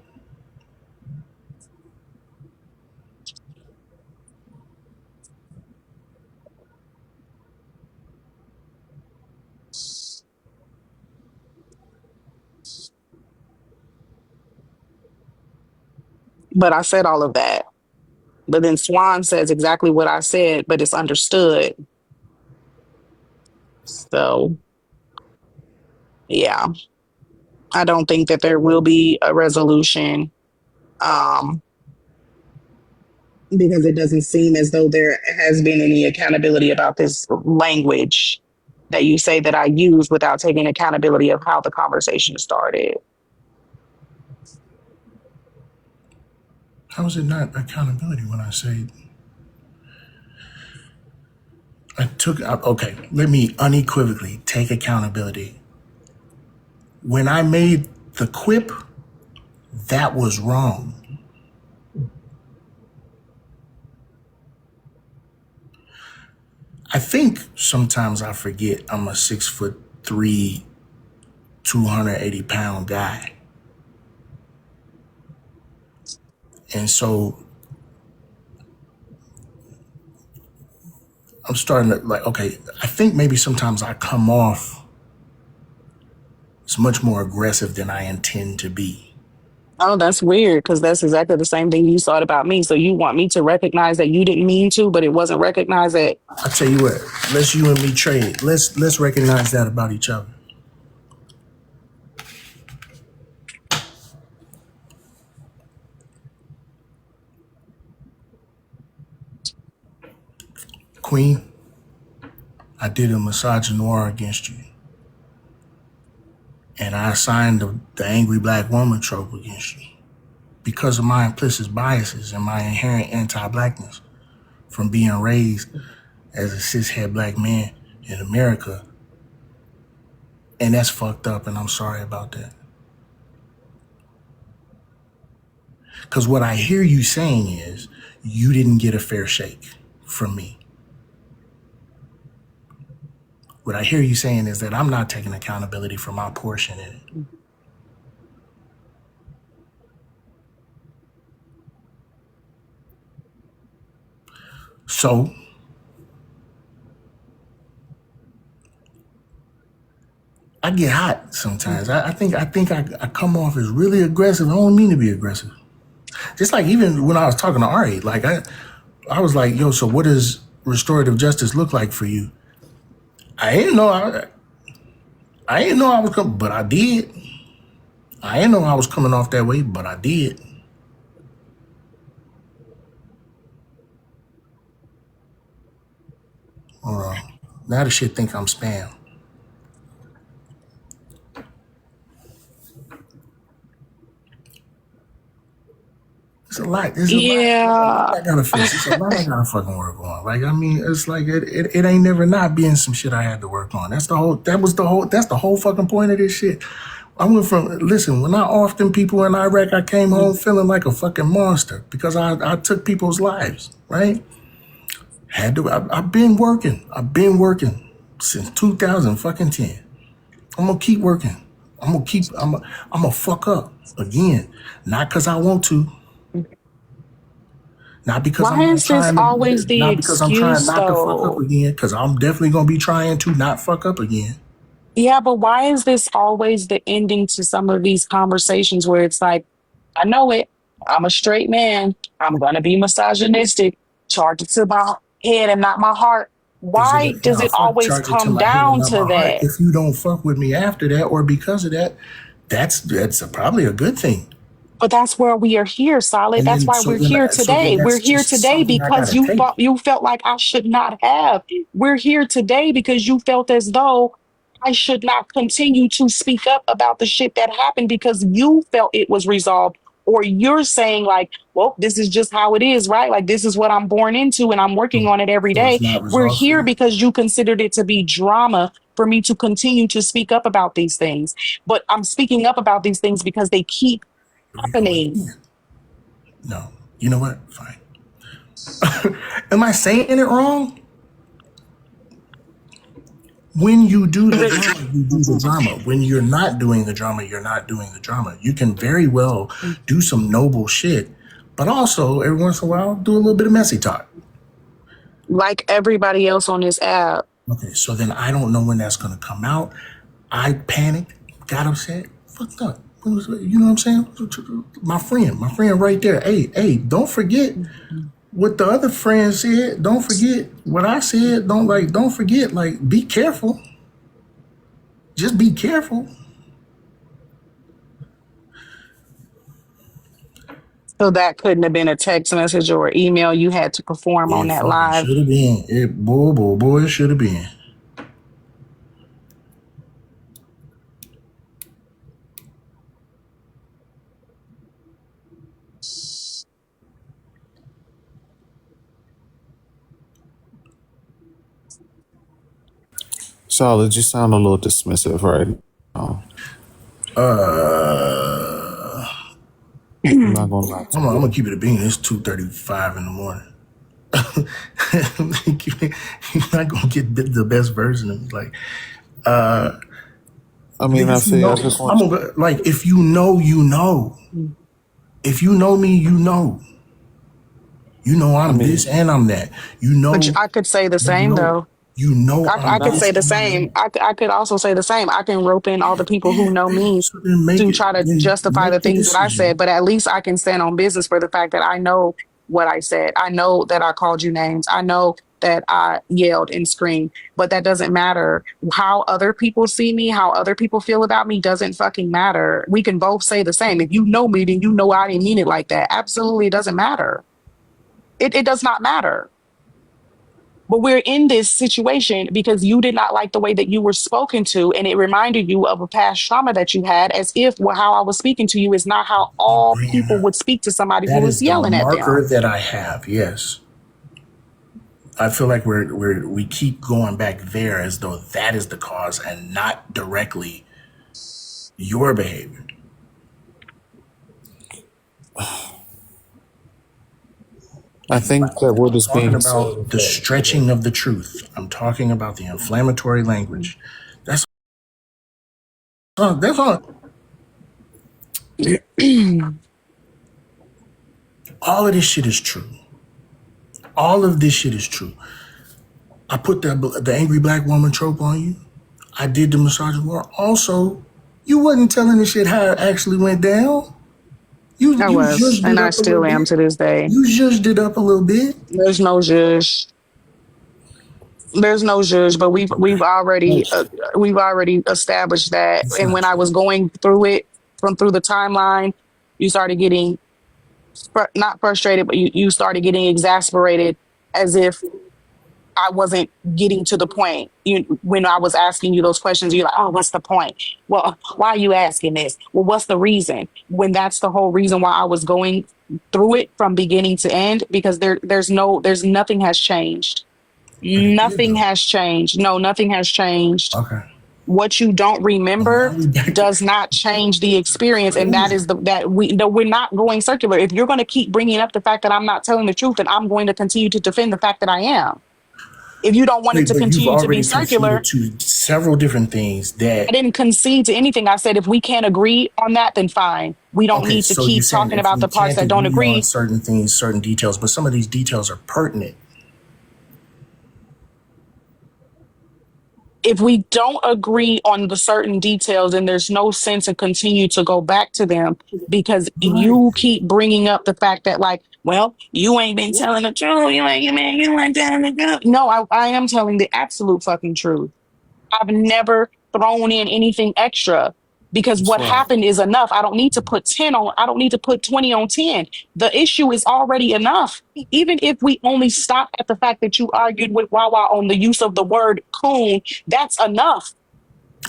But I said all of that. But then Swan says exactly what I said, but it's understood. So, yeah, I don't think that there will be a resolution, um, because it doesn't seem as though there has been any accountability about this language that you say that I use without taking accountability of how the conversation started. How is it not accountability when I say I took? Okay, let me unequivocally take accountability. When I made the quip, that was wrong. I think sometimes I forget I'm a 6'3", 280-pound guy. And so I'm starting to like, okay, I think maybe sometimes I come off as much more aggressive than I intend to be. Oh, that's weird because that's exactly the same thing you thought about me. So you want me to recognize that you didn't mean to, but it wasn't recognized that. I tell you what, let's you and me trade. Let's recognize that about each other. Queen, I did a misogynoir against you. And I assigned the angry black woman trope against you because of my implicit biases and my inherent anti-blackness from being raised as a cishet black man in America. And that's fucked up, and I'm sorry about that. Because what I hear you saying is you didn't get a fair shake from me. What I hear you saying is that I'm not taking accountability for my portion in it. So I get hot sometimes. I come off as really aggressive. I don't mean to be aggressive. Just like even when I was talking to Ari, like I was like, yo, so what does restorative justice look like for you? I didn't know I didn't know I was coming, but I did. I didn't know I was coming off that way, but I did. Now the shit think I'm spam. It's a lot. There's a lot. There's a lot Yeah. I gotta fix. It's a lot I gotta fucking work on. Like I mean, it's like it ain't never not being some shit I had to work on. That's the whole fucking point of this shit. I went from listen, when I offed them people in Iraq, I came home feeling like a fucking monster because I took people's lives, right? I've been working. I've been working since 2000 fucking 10. I'm gonna keep working. I'm gonna fuck up again. Not because I want to, not because Why I'm not is this trying always to, the not because I'm trying excuse, not to fuck up though? again, because I'm definitely gonna be trying to not fuck up again. Yeah, but why is this always the ending to some of these conversations where it's like, I know it. I'm a straight man. I'm going to be misogynistic. Charge it to my head and not my heart. Is it Why a does now it fuck always charge it to come my head and down not to my heart? that? If you don't fuck with me after that or because of that, probably a good thing. But that's where we are here, Solid. And That's then why we're here so then today. We're that's here just today something I because gotta you take. thought you felt like I should not have. We're here today because you felt as though I should not continue to speak up about the shit that happened because you felt it was resolved. Or you're saying, like, well, this is just how it is, right? Like, this is what I'm born into and I'm working So, on it every so it's day. not We're resolved for here you. because you considered it to be drama for me to continue to speak up about these things. But I'm speaking up about these things because they keep Here we go happening. again. No. You know what? Fine. Am I saying it wrong? When you do the drama, you do the drama. When you're not doing the drama, you're not doing the drama. You can very well do some noble shit, but also every once in a while do a little bit of messy talk. Like everybody else on this app. Okay, so then I don't know when that's gonna come out. I panicked, got upset, fucked up. You know what I'm saying? My friend right there. Hey, don't forget what the other friend said. Don't forget what I said. Don't forget. Like, be careful. Just be careful. So that couldn't have been a text message or email you had to perform on It that fucking live. should have been. Boy, it should have been. Solid, you sound a little dismissive right now. I'm not gonna lie to I'm you. gonna keep it a bean. It's 2:35 in the morning. You're not gonna get the best version of me. Like, I mean, I if you see. I know, just I'm want gonna like. If you know, you know. If you know me, you know. You know I I'm this mean, and I'm that. You But know. I could say the You same know. though. You know I I'm could say basing the my same. I could also say the same. I can rope in all the people who know me so then make to it try to then justify the make the things that I said, decision. but at least I can stand on business for the fact that I know what I said. I know that I called you names. I know that I yelled and screamed, but that doesn't matter. How other people see me, how other people feel about me doesn't fucking matter. We can both say the same. If you know me, then you know I didn't mean it like that. Absolutely, it doesn't matter. It does not matter. But we're in this situation because you did not like the way that you were spoken to, and it reminded you of a past trauma that you had, as if how I was speaking to you is not how You all bringing people up would speak to somebody who that was is the yelling at marker them. that I have. Yes. I feel like we keep going back there as though that is the cause and not directly your behavior. I think that we're I'm just talking being so. about the stretching of the truth. I'm talking about the inflammatory language. That's all. That's all. All of this shit is true. All of this shit is true. I put the angry black woman trope on you. I did the massage war. Also, you wasn't telling the shit how it actually went down. I You was, zhuzhed and it I up a little still am bit. to this day. You zhuzhed it up a little bit. There's no judge. There's no judge, but Okay, we've already established that. it's And not when I true. was going through it through the timeline, you started getting not frustrated, but you started getting exasperated, as if I wasn't getting to the point. When I was asking you those questions, you're like, "Oh, what's the point? Well, why are you asking this? Well, what's the reason?" When that's the whole reason why I was going through it from beginning to end, because there's nothing has changed. But it did Nothing though. has changed. No, nothing has changed. Okay. What you don't Well, remember now we back to does not change the experience, and that crazy. is we're not going circular. If you're going to keep bringing up the fact that I'm not telling the truth, then I'm going to continue to defend the fact that I am. If you don't want it Wait, to but you've continue to be already conceded circular, to several different things I that. didn't concede to anything. I said if we can't agree on that, then fine. We don't Okay, need to so you're keep saying talking if about we the parts can't that don't agree on agree. certain things, certain details, but some of these details are pertinent. If we don't agree on the certain details, then there's no sense in continue to go back to them, because You're right. you keep bringing up the fact that, like, well, you ain't been telling the truth. You ain't telling the truth. No, I am telling the absolute fucking truth. I've never thrown in anything extra, because That's what why. happened is enough. I don't need to put 10 on, I don't need to put 20 on 10. The issue is already enough. Even if we only stop at the fact that you argued with Wawa on the use of the word coon, that's enough.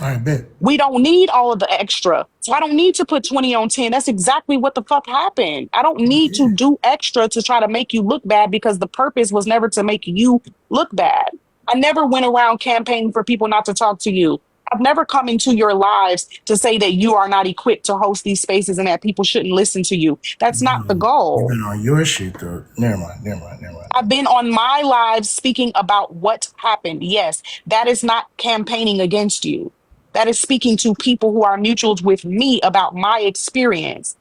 I bet. We don't need all of the extra. So I don't need to put 20 on 10. That's exactly what the fuck happened. I don't need to do extra to try to make you look bad, because the purpose was never to make you look bad. I never went around campaigning for people not to talk to you. I've never come into your lives to say that you are not equipped to host these spaces and that people shouldn't listen to you. That's not the You've goal. been on your shit though. Never mind. Never mind. Never mind. I've been on my live speaking about what happened. Yes, that is not campaigning against you. That is speaking to people who are mutuals with me about my experience.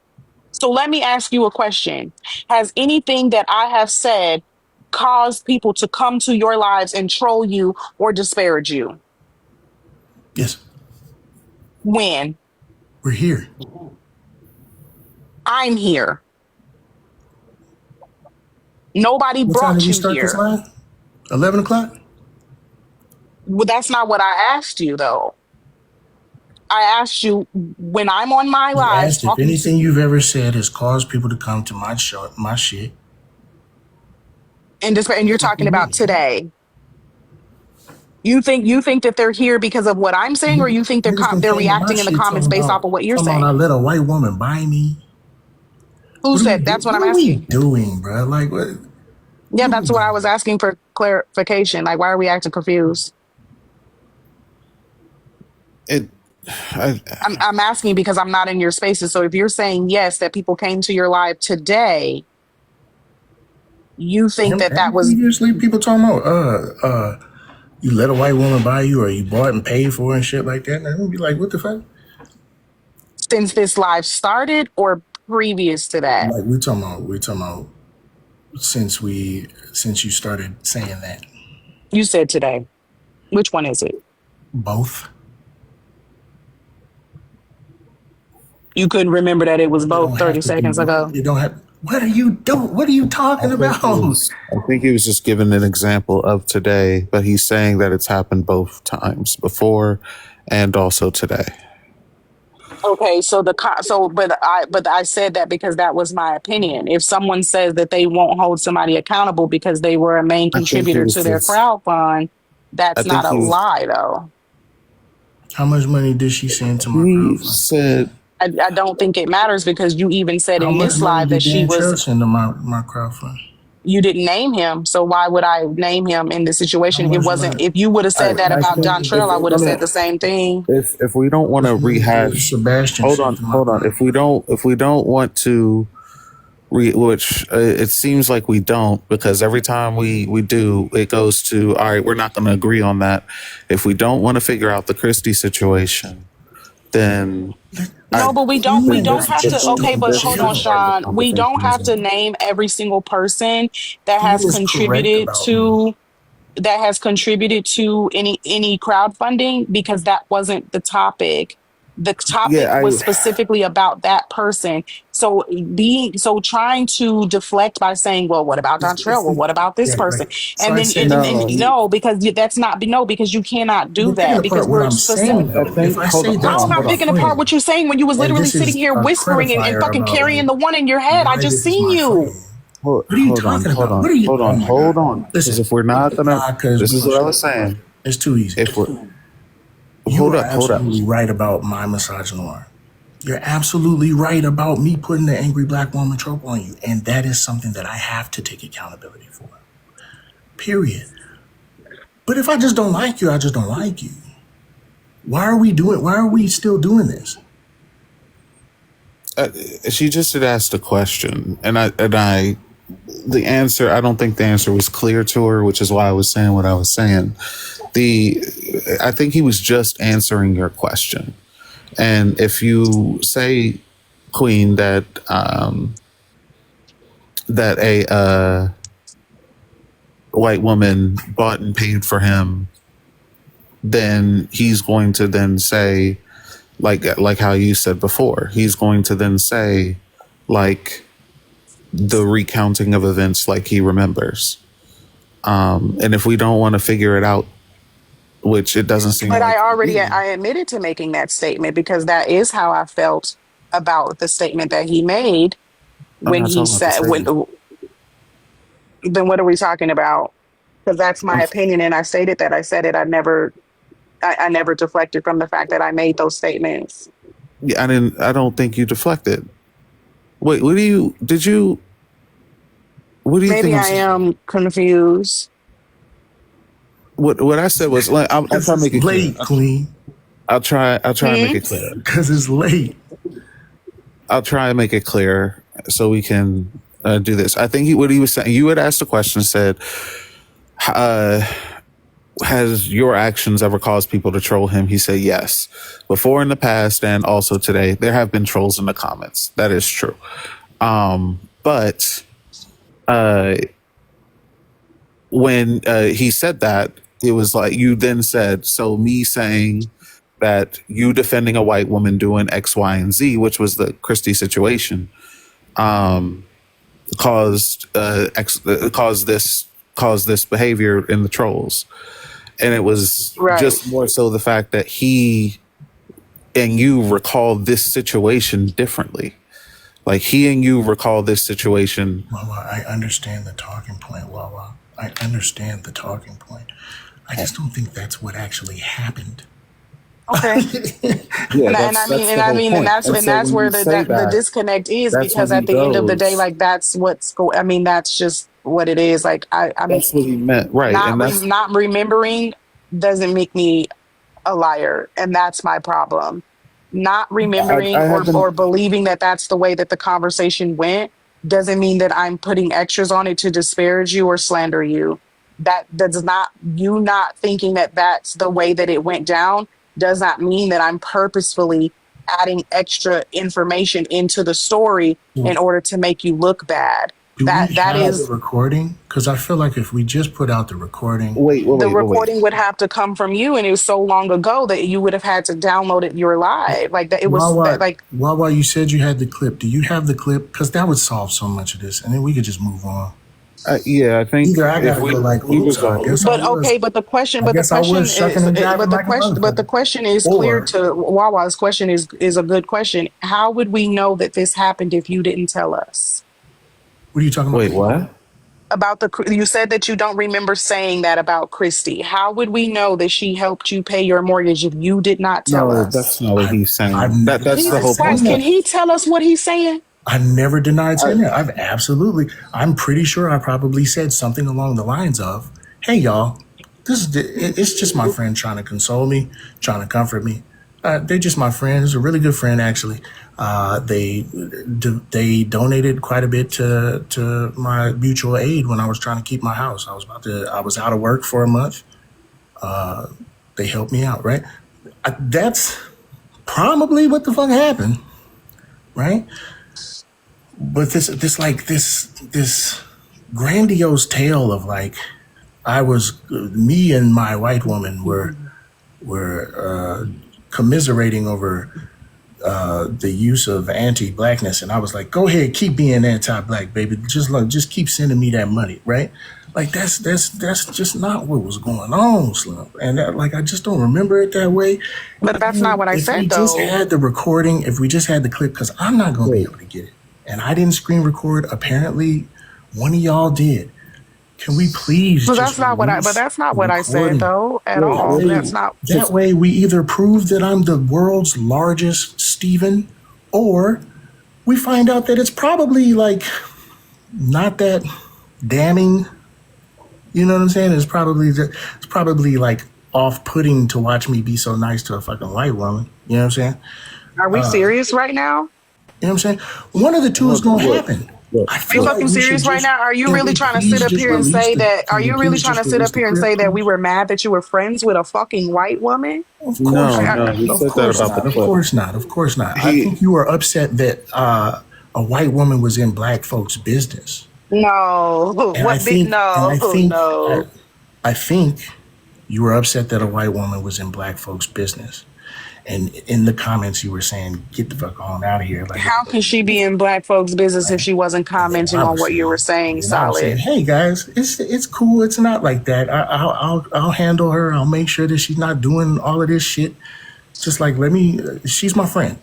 So let me ask you a question. Has anything that I have said caused people to come to your lives and troll you or disparage you? Yes, When? we're here. I'm here. Nobody What time did brought we you start this here. line? 11 o'clock. Well, that's not what I asked you, though. I asked you when I'm on my You lives asked if talking to, anything you've ever said has caused people to come to my show, my shit. and you're Fuck talking you about mean? today. You think that they're here because of what I'm saying, or you think Niggas done they're came to my reacting in the shit comments based off of what you're talking about I saying? let a white woman buy me. Who What are we said do? that's what What I'm are we asking? doing, bro? Like what? Yeah, What are we that's what I doing? was asking for clarification. Like, why are we acting confused? It, I, I'm asking because I'm not in your spaces. So if you're saying yes, that people came to your live today, you think that that And was previously, people talking about you let a white woman buy you, or you bought and paid for and shit like that. And I'm gonna be like, what the fuck? since this live started or previous to that? Like we talking about since you started saying that. You said today. Which one is it? Both. You couldn't remember that it was It both don't have 30 to be seconds one. ago. It don't have. What are you doing? What are you talking about? I think he was just giving an example of today, but he's saying that it's happened both times before and also today. Okay, so but I said that because that was my opinion. If someone says that they won't hold somebody accountable because they were a main I think he contributor was to their just. crowd fund, I that's think not a he was. lie though. How much money did she send to my He crowdfund? said. I don't think it matters because you even said How in much this money live that did she Dan was, Trail send to my crowdfund? you didn't name him. So why would I name him in this How situation? It much wasn't, money? if you would have I, said that I about think John Trail, if I we're would have gonna said the same thing. if we don't How want much to money did rehash, Sebastian send to my hold on. crowdfund? If we don't want to which it seems like we don't, because every time we do, it goes to, all right, we're not going to agree on that. If we don't want to figure out the Christie situation, then I No, but we Queen don't got have you to. Okay, stood but hold on, still. part of the Sean. We don't conversation have to isn't. name every single person that He has was correct contributed about me. to any crowdfunding because that wasn't the topic. The Yeah, topic was specifically about that person. So trying to deflect by saying, "Well, what about Dontrell? Well, what about this Yeah, person?" like so. And I then said to and no. no, because that's not no, because you cannot do you're picking that because apart what we're I'm saying specific. I though. If think I say hold How that on, am to I hold your on. picking apart friend, what you're saying when you was and literally this sitting is here a whispering and credifier fucking about carrying like the one in your head? I why just this is seen my you. friend. What are you talking about? What are you? Oh my Hold god! on. Because Listen, if we're not gonna, nah, because this we're is gonna what I show was you. saying. It's too easy. If we're You are hold up. absolutely right about my misogynoir. You're absolutely right about me putting the angry black woman trope on you, and that is something that I have to take accountability for. Period. But if I just don't like you, I just don't like you. Why are we still doing this? She just had asked a question, the answer, I don't think the answer was clear to her, which is why I was saying what I was saying. The I think he was just answering your question. And if you say, Queen, that that a white woman bought and paid for him, then he's going to then say, like how you said before, he's going to then say, like, the recounting of events like he remembers. And if we don't want to figure it out, which it doesn't seem But like we do, I admitted to making that statement because that is how I felt about the statement that he made I'm when not he talking about the said when statement. then what are we talking about? Because that's my I'm, opinion and I stated that. I said it. I never deflected from the fact that I made those statements. yeah, I don't think you deflected. Wait, what do you think Maybe I'm I saying? am confused. What I said was, like, I'll Because try to it's make it clear. late, Queen. I'll try and make Hmm? it clear. Because it's late. I'll try and make it clear so we can do this. I think what he was saying, you had asked a question, said, uh, has your actions ever caused people to troll him? He said yes. Before, in the past, and also today, there have been trolls in the comments. That is true. But when he said that, it was like, you then said, so me saying that you defending a white woman doing X, Y, and Z, which was the Christie situation, caused this behavior in the trolls. And it was Right. just more so the fact that he and you recall this situation differently. Like, he and you recall this situation. Wawa, I understand the talking point, Wawa. I understand the talking point. I just don't think that's what actually happened. Okay. Yeah, And that's and the whole point. And so that's when where you say the that, disconnect is that's when because he at the end of the day, goes. like I mean, that's just what it is. Like I'm That's what he meant, right? And that's not remembering doesn't make me a liar, and that's my problem. Not remembering I haven't. or believing that that's the way that the conversation went doesn't mean that I'm putting extras on it to disparage you or slander you. That does not, you not thinking that that's the way that it went down does not mean that I'm purposefully adding extra information into the story in order to make you look bad. Do we That have the is recording? Because I feel like if we just put out the recording, the Wait. recording would have to come from you, and it was so long ago that you would have had to download it your live. Like that, it was that Wawa, like. Wawa, you said you had the clip. Do you have the clip? Because that would solve so much of this, and then we could just move on. Yeah, I think Either I if gotta go like, we oops, I resolve. guess I But was, okay, I guess I was shucking and jiving like a but the motherfucker. question is clear Or to Wawa's question is a good question. How would we know that this happened if you didn't tell us what are you talking about? Wait, what? about you said that you don't remember saying that about Christy. How would we know that she helped you pay your mortgage if you did not tell No, us? that's not what he's I've saying. never That's the denied whole Jesus saying Christ, point. can that. he tell us what he's saying? I never denied I, saying that. I've absolutely. I'm pretty sure I probably said something along the lines of, "Hey, y'all, it's just my friend trying to console me, trying to comfort me. They're just my friend. It's a really good friend, actually. They donated quite a bit to my mutual aid when I was trying to keep my house. I was out of work for a month. They helped me out, right? That's probably what the fuck happened, right? But this grandiose tale of like me and my white woman were commiserating over the use of anti-blackness, and I was like, "Go ahead, keep being anti-black, baby. Just keep sending me that money, right?" Like that's just not what was going on, Slim. And I just don't remember it that way. But that's not what I If we said just though. had the recording, if we just had the clip, because I'm not gonna be wait. able to get it, and I didn't screen record. Apparently, one of y'all did. Can we please But just that's not what I. But release that's not the what I said recording? though at Wait, That all. wait. That's way, not. that way we either prove that I'm the world's largest Steven, or we find out that it's probably like not that damning. You know what I'm saying? It's probably like off-putting to watch me be so nice to a fucking white woman. You know what I'm saying? Are we serious right now? You know what I'm saying? One of the two is gonna Look, happen. look, I Are you feel look. like fucking we should serious right just. now? Are you Can really we trying to sit please up just here and release say the? that? Are Can we you really please trying just to sit release up the here and clip, say that we please? were mad that you were friends with a fucking white woman? Of course No, Like, not. no, he Of said that course about not. the Of clip. course not. Of course not. I He think you were upset that a white woman was in black folks' business, no, and I what big? think, and No, I think, I, no. I think you were upset that a white woman was in black folks' business. And in the comments, you were saying, "Get the fuck on out of here!" Like it's How a can big she be in black folks' business if right? she wasn't And then commenting I on was what you were saying, saying? Solid. "Hey guys, it's cool. It's not like that. I'll handle her. I'll make sure that she's not doing all of this shit. Just like let me. She's my friend.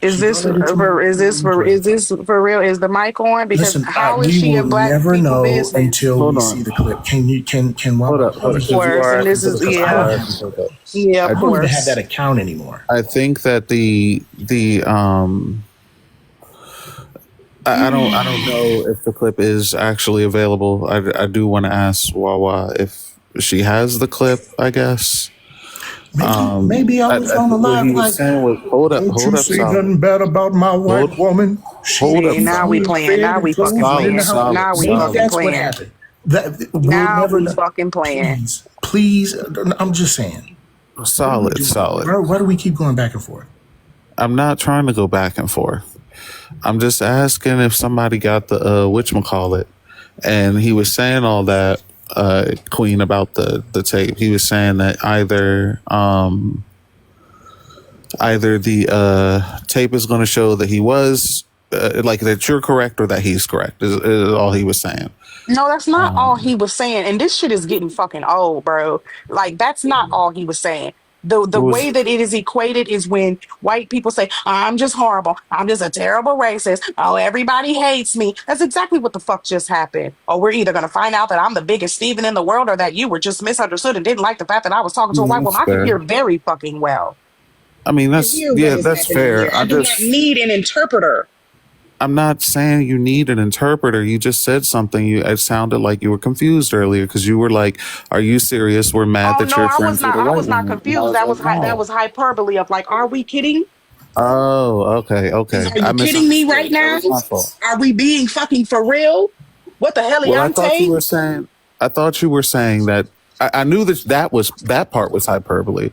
Is She this donated to my for? mutual aid Is fund. this for real? Is the mic on? Because Listen, how is we she will in black never people know business? until hold we see on. the clip. Can Wawa Hold up, Of please because just you course, are and asking this for is the because clip. I You yeah, don't are have asking for the clip. yeah, I of don't even have that course. account anymore. I think that I don't know if the clip is actually available. I do want to ask Wawa if she has the clip, I guess. Maybe I was on the What he live was like, saying was don't you say solid. nothing bad about my Hold white woman. She hold up, See, now feeds we me solid. and playing. fed Now and we fucking clothed me in the Solid, playing. house. solid, Now we Maybe fucking solid. that's what playing. happened. That we'll Now never we know. fucking playing. Please. I'm just saying. What are we Solid, doing? solid. Why do we keep going back and forth? I'm not trying to go back and forth. I'm just asking if somebody got the whatchamacallit. And he was saying all that, Queen, about the tape. He was saying that either the tape is going to show that he was like that you're correct or that he's correct is all he was saying. No, that's not all he was saying. And this shit is getting fucking old, bro. Like that's not all he was saying. The What way was that it is equated is when white people say, I'm just horrible. I'm just a terrible racist. Oh, everybody hates me. That's exactly what the fuck just happened. Or we're either gonna find out that I'm the biggest Steven in the world or that you were just misunderstood and didn't like the fact that I was talking to a white woman. that's I can hear fair. very fucking well. I mean, I hear what is that's happening here. fair. I do not need an interpreter. I'm not saying you need an interpreter. You just said something. It sounded like you were confused earlier because you were like, "Are you serious? We're mad Oh that no, you're I was friends with not. a I white was not woman." And I confused. was like, That "No." was hyperbole of like, are we kidding? Oh, okay, okay. Are I you kidding me right misunderstood. That now? was my fault. Are we being fucking for real? What the hell, Well, I thought you Leontay? were saying. I thought you were saying that. I knew that part was hyperbole,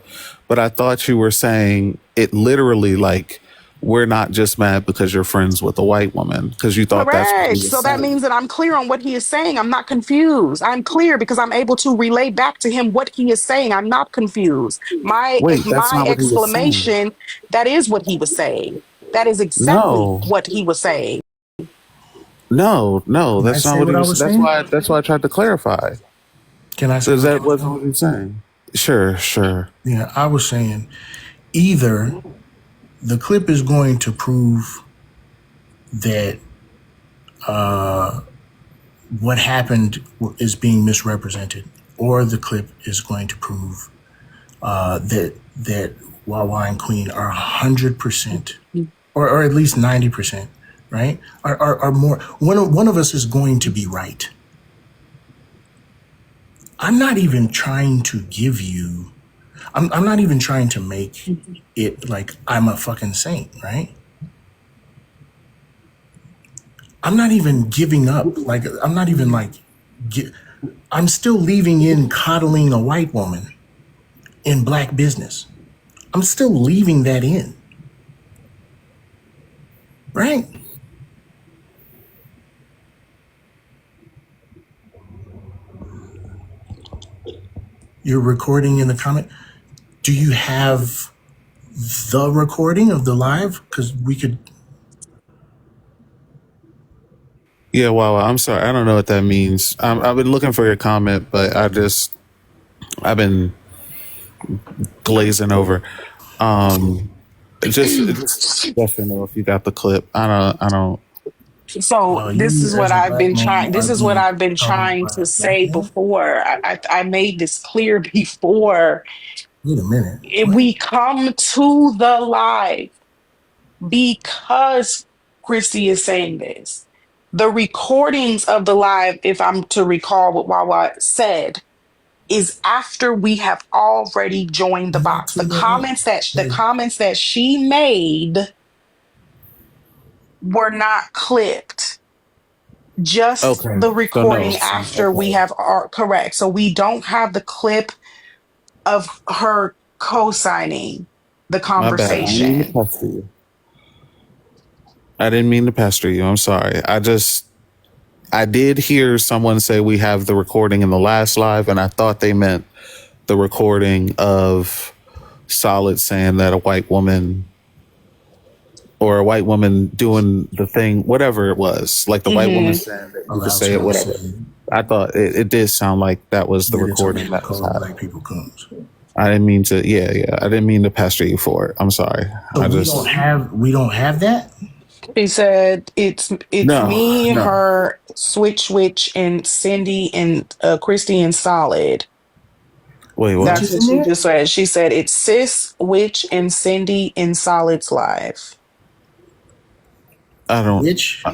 but I thought you were saying it literally like we're not just mad because you're friends with a white woman, because you thought that's what he Correct. was So that saying. means that I'm clear on what he is saying. I'm not confused. I'm clear because I'm able to relay back to him what he is saying. I'm not confused. My Wait, that's my not what he was saying. exclamation, that is what he was saying. That is exactly No, what he was saying. no, Can I that's not say what he what I was. was saying? That's why I tried to clarify, Can I say because what I that was wasn't saying? what he was saying. Sure, sure. Yeah, I was saying either the clip is going to prove that what happened is being misrepresented, or the clip is going to prove that Wawa and Queen are 100%, or at least 90%, right? Are more. One of us is going to be right. I'm not even trying to give you. I'm not even trying to make it like I'm a fucking saint, right? I'm not even giving up. Like I'm not even like. I'm still leaving in coddling a white woman in black business. I'm still leaving that in, right? You're recording in the comment. Do you have the recording of the live? Because we could. Yeah, wow. I'm sorry. I don't know what that means. I've been looking for your comment, but I've been glazing over. Just yes or no if you got the clip. I don't. So this You is what as a I've black been man trying. This are is what being I've been coddled trying by to a black say man. before. I made this clear before. Wait a minute. If What? we come to the live because Christy is saying this. The recordings of the live, if I'm to recall what Wawa said, is after we have already joined the Did I box. clear that up? The Wait. comments that she made were not clipped. Just Okay. the So no. recording So after we okay. have correct. So we don't have the clip of her co-signing the My bad. I didn't mean to conversation. pester you. I didn't mean to pester you. I'm sorry. I did hear someone say we have the recording in the last live, and I thought they meant the recording of Solid saying that a white woman or a white woman doing the thing, whatever it was, like the white woman Hmm. saying that you could Allows say it, her to whatever. say I thought it did sound like that was the that it's recording okay to that was call happening. black people coons. I didn't mean to. Yeah. I didn't mean to pester you for it. I'm sorry. So I just we don't have that. She said it's no, me, no. her, Switch, and Cindy and Christy and Solid. Wait, Which what? That's is what in she there? just said. She said it's Sis, Witch, and Cindy in Solid's live. I don't. Which? I,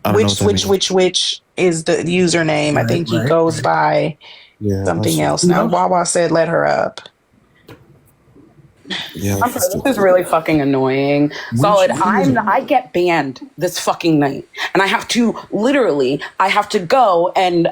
I don't know what Which, that which, means. which, which is the username. I Right, think he right, goes right. by Yeah, let's something see. else Who now. else? Wawa said let her up. Yeah, I'm let's sorry, do this is really fucking annoying. Which? Solid, What is it? I get banned this fucking night. And I have to literally I have to go and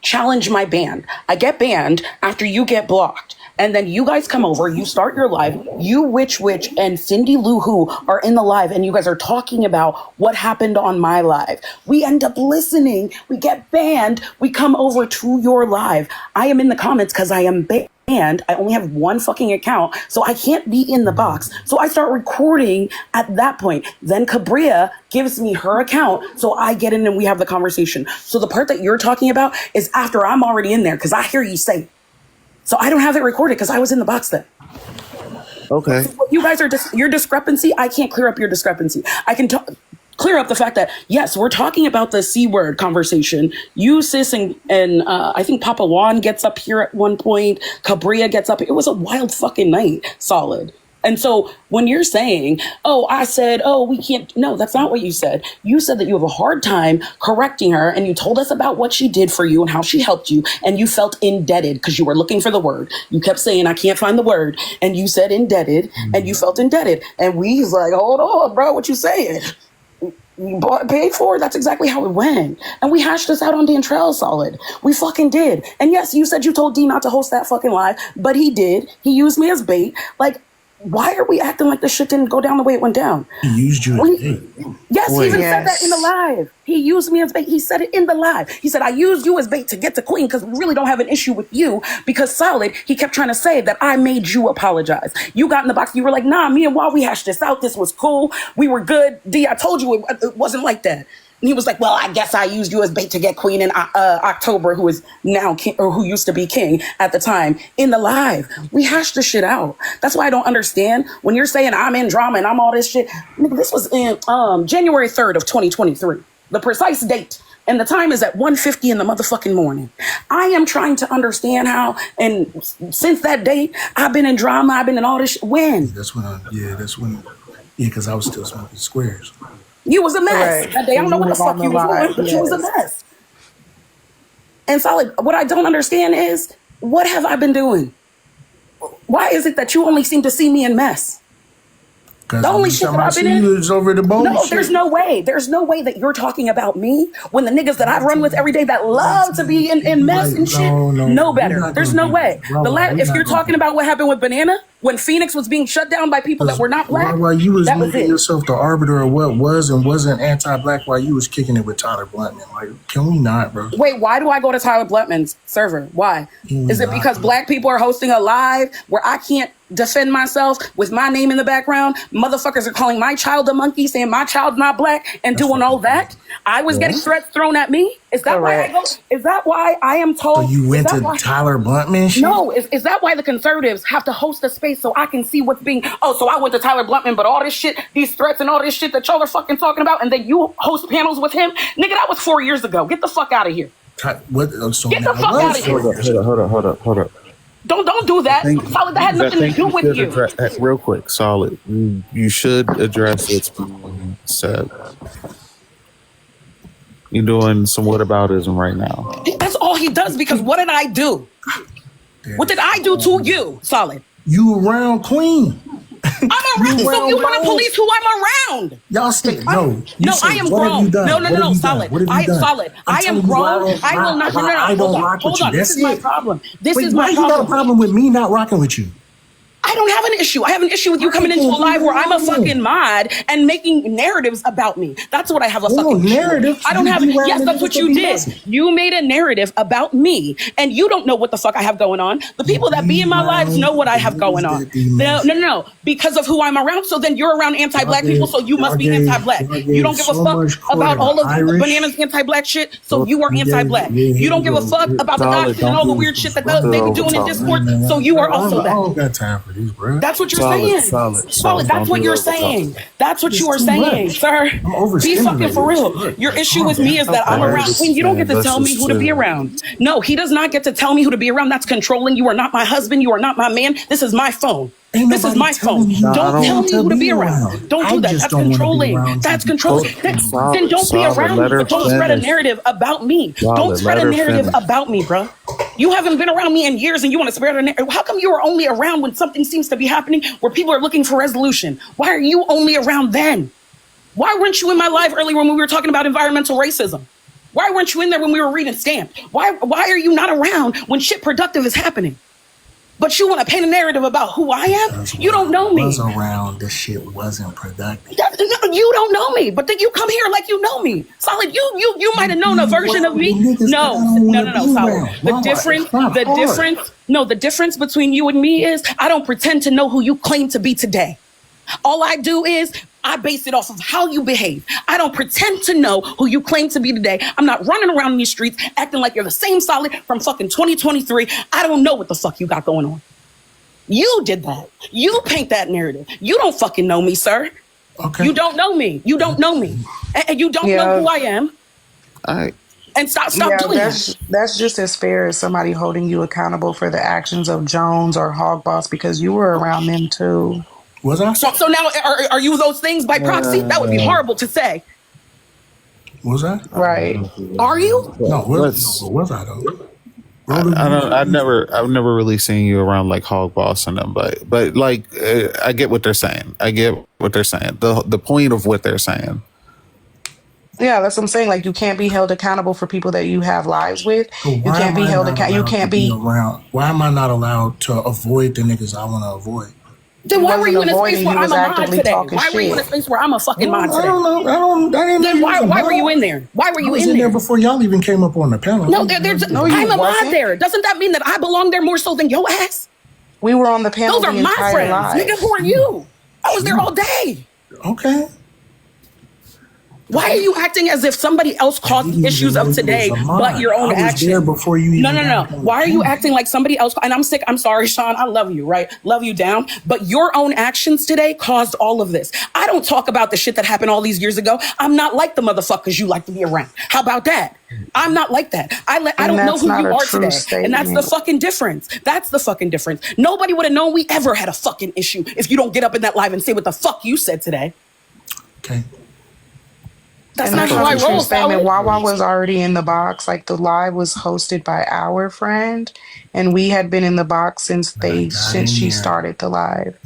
challenge my ban. I get banned after you get blocked. And then you guys come over, you start your live, you Witch and Cindy Lou Who are in the live and you guys are talking about what happened on my live. We end up listening, we get banned, we come over to your live. I am in the comments because I am banned. And I only have one fucking account, so I can't be in the box. So I start recording at that point. Then Cabria gives me her account, so I get in and we have the conversation. So the part that you're talking about is after I'm already in there, because I hear you say it. So I don't have it recorded because I was in the box then. Okay. So what you guys are your discrepancy, I can't clear up your discrepancy. I can clear up the fact that yes, we're talking about the C word conversation. You, Sis, and I think Papa Juan gets up here at one point. Cabria gets up. It was a wild fucking night, Solid. And so when you're saying, oh, I said, oh, we can't, no, that's not what you said. You said that you have a hard time correcting her and you told us about what she did for you and how she helped you. And you felt indebted because you were looking for the word. You kept saying, I can't find the word. And you said indebted and you felt indebted. And we was like, hold on, bro, what you saying? You paid for it. That's exactly how it went. And we hashed this out on Dantrell, Solid. We fucking did. And yes, you said you told D not to host that fucking live, but he did. He used me as bait. Like, why are we acting like this shit didn't go down the way it went down? He used you as bait. Yes, he even said that in the Yes. live. He used me as bait. He said it in the live. He said, I used you as bait to get to Queen because we really don't have an issue with you because Solid, he kept trying to say that I made you apologize. You got in the box. You were like, nah, me and Wawa, we hashed this out. This was cool. We were good. D, I told you it wasn't like that. And he was like, well, I guess I used you as bait to get Queen in October, who is now king, or who used to be king at the time, in the live. We hashed this shit out. That's why I don't understand when you're saying I'm in drama and I'm all this shit. Nigga, this was in January 3rd of 2023. The precise date. And the time is at 1:50 in the motherfucking morning. I am trying to understand how, and since that date, I've been in drama, I've been in all this shit. When? That's when, because I was still smoking squares. You was a mess Correct. that day. I don't know what the You was on fuck you the was doing, live, but you was a yes. mess. And Solid, what I don't understand is, what have I been doing? Why is it that you only seem to see me in mess? Because The only shit that I've been in. is over the boat. No, there's no way. There's no way that you're talking about me when the niggas that I run with every day that love to be in mess and shit know better. There's no way. If you're talking about what happened with Banana, when Phoenix was being shut down by people that were not black, While you was that was making it. yourself the arbiter of what was and wasn't anti-black, while you was kicking it with Tyler Bluntman, like, can we not, bro? Wait, why do I go to Tyler Bluntman's server? Why? Is it because black people are hosting a live where I can't defend myself with my name in the background? Motherfuckers are calling my child a monkey, saying my child's not black, and doing all that. I was getting threats thrown at me. Is that why I go? Is that why I am told? So you went is that to why- Tyler Bluntman shit? No, is that why the conservatives have to host a space so I can see what's being? Oh, so I went to Tyler Bluntman, but all this shit, these threats and all this shit that y'all are fucking talking about, and then you host panels with him, nigga. That was 4 years ago. Get the fuck out of here. What? So Get the now fuck what? outta here. Hold up. Don't do that. Solid, that had nothing to do with you. Real quick, Solid. You should address what's being said. You're doing some whataboutism right now. That's all he does because what did I do? What did I do to you, Solid? You around Queen? I'm around. So you want to police who I'm around? Y'all stay. No, No, I am grown. No, Solid. I am Solid. I am grown. I will not. No. I don't rock with Hold you. on. This That's is my it. problem. This Wait, is why my you got a problem. problem with me not rocking with you? I don't have an issue. I have an issue with you coming into a live where I'm a fucking mod and making narratives about me. That's what I have a fucking issue narrative. with. I don't have. Yes, that's what you did. You made a narrative about me, and you don't know what the fuck I have going on. The people that be in my lives know what I have going on. No, because of who I'm around. So then you're around anti-black people, so you must be anti-black. You don't give a fuck about all of the Bananas anti-black shit, so you are anti-black. You don't give a fuck about the doctrine and all the weird shit that they be doing in Discord, so you are also I that. don't got time for these, bro. That's what you're saying. Solid. That's what you're saying. That's what you are saying, sir. Be fucking for real. Your issue with me is that I'm around Queen. You don't get to tell me who to be around. No, he does not get to tell me who to be around. That's controlling. You are not my husband. You are not my man. This is my phone. This is my phone. Don't tell me who to be around. Don't do that. That's controlling. That's controlling. Then don't be around me, but don't spread a narrative about me. Don't spread a narrative about me, bro. You haven't been around me in years and you want to spread a narrative. How come you are only around when something seems to be happening where people are looking for resolution? Why are you only around then? Why weren't you in my live earlier when we were talking about environmental racism? Why weren't you in there when we were reading Stamped? Why are you not around when shit productive is happening? But you want to paint a narrative about who I am? You don't know me. Was around, the shit wasn't productive. You don't know me, but then you come here like you know me. Solid, you might have known a version of me. No, Solid. The difference between you and me is I don't pretend to know who you claim to be today. All I do is I base it off of how you behave. I don't pretend to know who you claim to be today. I'm not running around these streets acting like you're the same Solid from fucking 2023. I don't know what the fuck you got going on. You did that. You paint that narrative. You don't fucking know me, sir. Okay. You don't know me. You don't know me. And you don't know who I am. All right. And stop doing that. That's just as fair as somebody holding you accountable for the actions of Jones or Hog Boss because you were around them too. Was I? So now are you those things by proxy? That would be horrible to say. Was I? Right. Are you? No, was I though? I've never really seen you around like Hog Boss and them, but like I get what they're saying. The point of what they're saying. Yeah, that's what I'm saying. Like, you can't be held accountable for people that you have lives with. So You can't be held accountable. You can't be. around. Why am I not allowed to avoid the niggas I want to avoid? Then He why were wasn't you in a space avoiding. where He I'm was a mod actively today? talking Why were you in a shit. space where I'm a fucking mod I today? don't know. I didn't know Then you was a why were you mod. in there? Why were I you was in in there there? before y'all even came up on the panel. No, I didn't know you No, was a you I'm a mod. mod wasn't. there. Doesn't that mean that I belong there more so than your ass? We were on the panel Those are the my entire friends. Nigga, live. who are you? I was there all day. Okay. Why are you acting as if somebody else I caused didn't the even issues know of you was today a but mod. your own I was there action? before you even No. got on the Why are you panel. acting like somebody else? And I'm sick. I'm sorry, Sean. I love you, right? Love you down. But your own actions today caused all of this. I don't talk about the shit that happened all these years ago. I'm not like the motherfuckers you like to be around. How about that? I'm not like that. I And don't know that's who not you a are true today. And that's the statement. fucking difference. That's the fucking difference. Nobody would have known we ever had a fucking issue if you don't get up in that live and say what the fuck you said today. Okay. That's And not that's how not I a true roll, statement. Solid. Wawa was already in the box. Like the live was hosted by our friend, and we had been in the box since When I got in she there, started the live.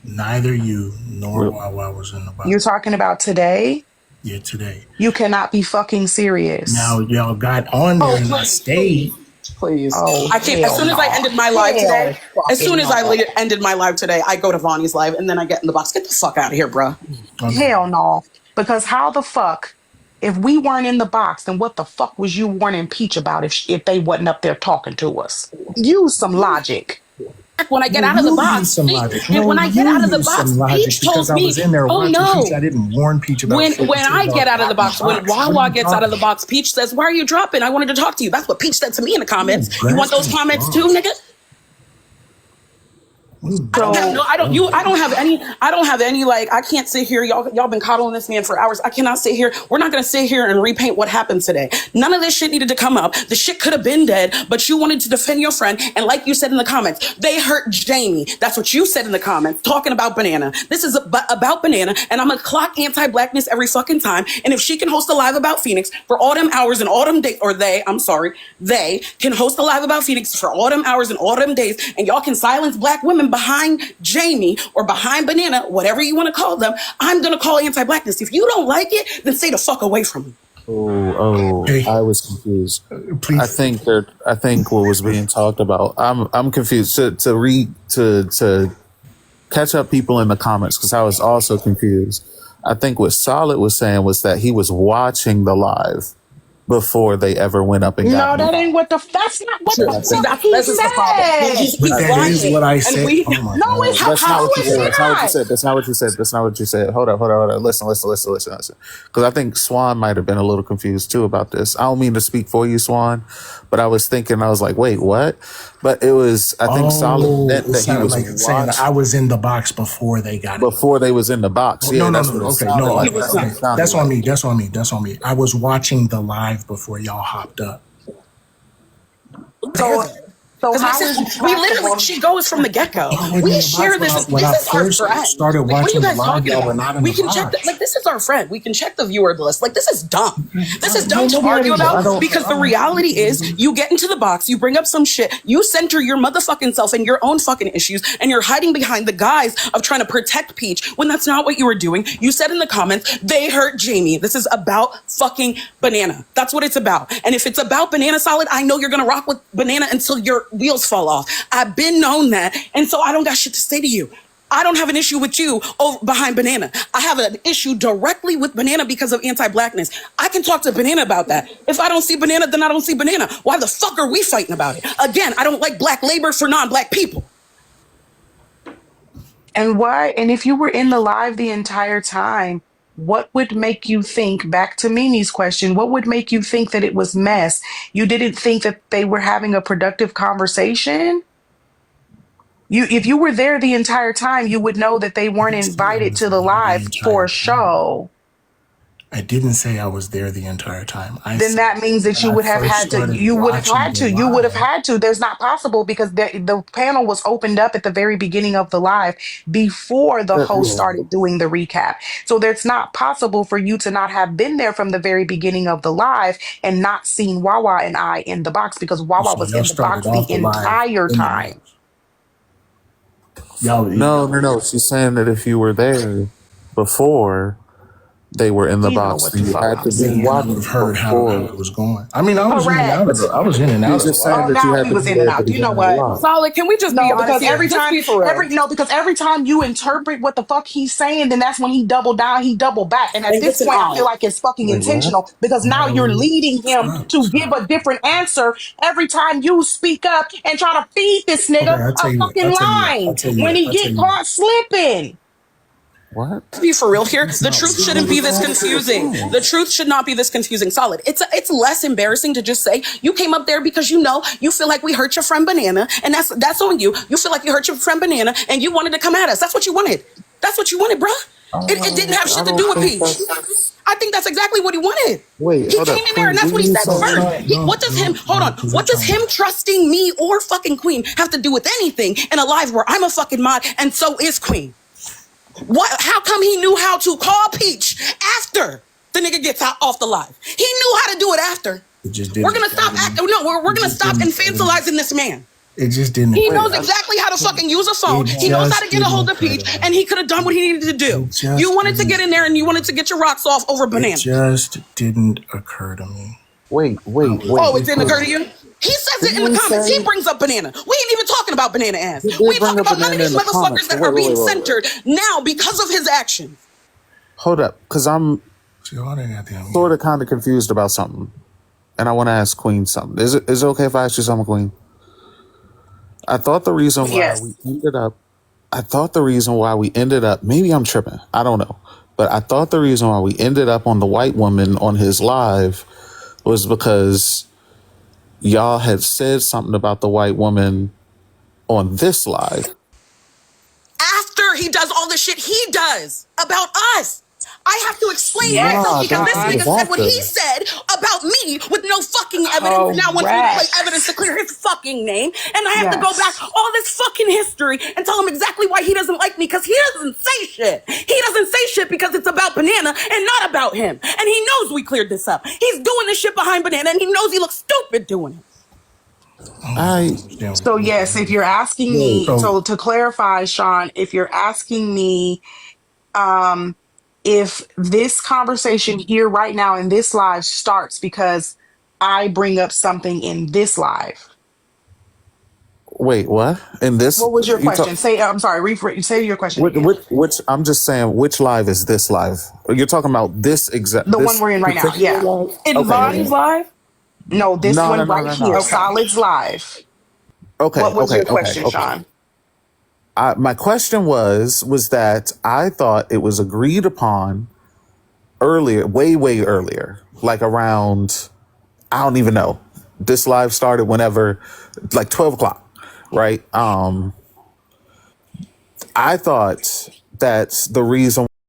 neither you nor Wawa was in the You're box. talking about today? Yeah, today. You cannot be fucking serious. Now y'all got on there Oh, and I stayed. please. Oh I can't. As hell soon as I no. ended my live Hell today, as soon fucking as I no. ended my live today, I go to Vonnie's live and then I get in the box. Get the fuck out of here, bruh. Okay. Hell no. Because how the fuck, if we weren't in the box, then what the fuck was you warning Peach about if they wasn't up there talking to us? Use some logic. When I get Well, out of the you use box, some logic. No, when I get you out of the use some box, logic Peach because told I me, was in there "Oh watching Peach. I no." didn't warn Peach about shit When until I y'all get out of the got in the box, when box. What are Wawa you gets out of talking the about? box, Peach says, "Why are you dropping? I wanted to talk to you." That's what Peach said to me in the comments. You want those Grasping comments too, straws. nigga? I don't have no. So I don't. You. I don't have any. I don't have any. Like I can't sit here. Y'all been coddling this man for hours. I cannot sit here. We're not gonna sit here and repaint what happened today. None of this shit needed to come up. The shit could have been dead, but you wanted to defend your friend. And like you said in the comments, they hurt Jamie. That's what you said in the comments, talking about Banana. This is about Banana, and I'm gonna clock anti-blackness every fucking time. And if she can host a live about Phoenix for all them hours and all them days, or they can host a live about Phoenix for all them hours and all them days, and y'all can silence black women behind Jamie or behind Banana, whatever you want to call them, I'm going to call anti-blackness. If you don't like it, then stay the fuck away from me. Hey, I was confused. please. I think what was being talked about. I'm confused. To catch up people in the comments because I was also confused. I think what Solid was saying was that he was watching the live before they ever went up and got no, in the that box. ain't what the that's not what the See, fuck he that's the problem. said. But He's that is lying. what I And said. we, Oh my No, God. it's That's not no, what you it's said. That's not what you not. said. That's not what you said. That's not what you said. Hold up. Listen. Because I think Swan might have been a little confused too about this. I don't mean to speak for you, Swan, but I was like, wait, what? But it was, I think, Solid Oh, meant it that he sounded was like saying I was in the box before they got it. before they was in the box. Oh, Yeah, no. that's what it Okay, sounded no. like. Okay, That's what it sounded that's on like. me. That's on me. I was watching the live before y'all hopped up. So because how is it we literally, possible? she goes from the get-go. Y'all wasn't We in the box share this. when I This is our first friend. started Like, what are you watching the guys live. talking Y'all about? were not in We the can check box. like, this is our friend. We can check the viewer list. Like, this is dumb. This is dumb No, to nobody- argue I about don't- because the reality is you get into the box, you bring up some shit, you center your motherfucking self in your own fucking issues, and you're hiding behind the guise of trying to protect Peach when that's not what you were doing. You said in the comments, they hurt Jamie. This is about fucking Banana. That's what it's about. And if it's about Banana, Solid, I know you're gonna rock with Banana until your wheels fall off. I've been known that, and so I don't got shit to say to you. I don't have an issue with you over behind Banana. I have an issue directly with Banana because of anti-blackness. I can talk to Banana about that. If I don't see Banana, then I don't see Banana. Why the fuck are we fighting about it? Again, I don't like black labor for non-black people. And why? And if you were in the live the entire time, what would make you think, back to Mimi's question, what would make you think that it was mess? You didn't think that they were having a productive conversation? If you were there the entire time, you would know that they I weren't didn't say I invited was to the there the live for entire a time. show. I didn't say I was there the entire time. I Then said that means that when you I would have first had to, started you would have watching had the to, you would have live. had to. There's not possible because the panel was opened up at the very beginning of the live before the host Yeah. started doing the recap. So there's not possible for you to not have been there from the very beginning of the live and not seen Wawa and I in the box because Wawa So was y'all in the started box the off the live entire in the time. box. Y'all, No. She's saying that if you were there before, they were in the You know box. what the You fuck had I'm to be Then I saying. would have watching heard how before. it was going. I mean, I was in and out of Correct. the, I was in and out He's of the just saying Oh, live. that you now had he to was be in and there at the out. You know beginning of the what? live. Solid. Can we just be No, honest because here? Just be for real. because every time you interpret what the fuck he's saying, then that's when he doubled down, he doubled back. And at And this listen, point, I feel all. like it's fucking Wait, what? intentional because now you're No, leading him to give stop. a different answer every time you speak up and try to feed this nigga Okay, a fucking line when he get caught slipping. What? Be for real here. That's The not truth what shouldn't be this Wrong with your confusing. phone? The truth should not be this confusing. Solid. It's less embarrassing to just say you came up there because you feel like we hurt your friend Banana, and that's on you. You feel like you hurt your friend Banana, and you wanted to come at us. That's what you wanted. That's what you wanted, bruh. It didn't have I shit to don't do with think Peach. that's. I think that's exactly what he wanted. Wait, He hold came up, in there and Queen. that's what Didn't he you said say? first. What does him, hold on, because you're what does trying him to. trusting me or fucking Queen have to do with anything in a live where I'm a fucking mod and so is Queen? What? How come he knew how to call Peach after the nigga gets out off the live? He knew how to do it after. It just We're didn't gonna occur stop to me. acting. No, we're It gonna just stop didn't occur to me. infantilizing this man. It just didn't. He Wait, knows exactly how to fucking use a phone. It He knows how to just get a didn't hold of occur Peach, to me. and he could have done what he needed to do. It just You wanted to didn't. get in there and you wanted to get your rocks off over It Banana. just didn't occur to me. wait, I wait, was wait. Oh, it didn't occur to Because you? He says it didn't in the we comments. He say brings up Banana. We ain't even talking about Banana ass. he We did ain't bring talking a about none of banana in these the motherfuckers comments? that Wait, are wait, being wait, wait, wait. centered now because of his actions. Hold up, because I'm See, all that goddamn. sort of kind of confused about something, and I want to ask Queen something. Is it okay if I ask you something, Queen? I thought the reason why we Yes. ended up. I thought the reason why we ended up. Maybe I'm tripping. I don't know, but I thought the reason why we ended up on the white woman on his live was because y'all had said something about the white woman on this live. After he does all the shit he does about us. I have to explain myself Nah, Yes, because don't this think Sean. nigga said about what he that. said about me with no fucking evidence and now wants me to play evidence to Correct. clear his fucking name. And I have to go back Yes. all this fucking history and tell him exactly why he doesn't like me because he doesn't say shit. He doesn't say shit because it's about Banana and not about him. And he knows we cleared this up. He's doing this shit behind Banana and he knows he looks stupid doing it. I don't I understand So what yes, if you're asking wait. me, So so to clarify, Sean, if you're asking me, um, if this conversation here right now in this live starts because I bring up something in this live. Wait, what? In this, What was your you talk. question? Say, I'm sorry, say your question again. Which I'm just saying, which live is this live? You're talking about this exact, The one this we're in right now. particular Yeah. live? In Okay, Vonnie's okay. live? No, this No, no, one no, right no, here, no. Okay. Solid's live. Okay, What was okay, your okay, question, okay. Sean? My question was that I thought it was agreed upon earlier, way earlier, like around, I don't even know. This live started whenever, like 12 o'clock, right? I thought that the reason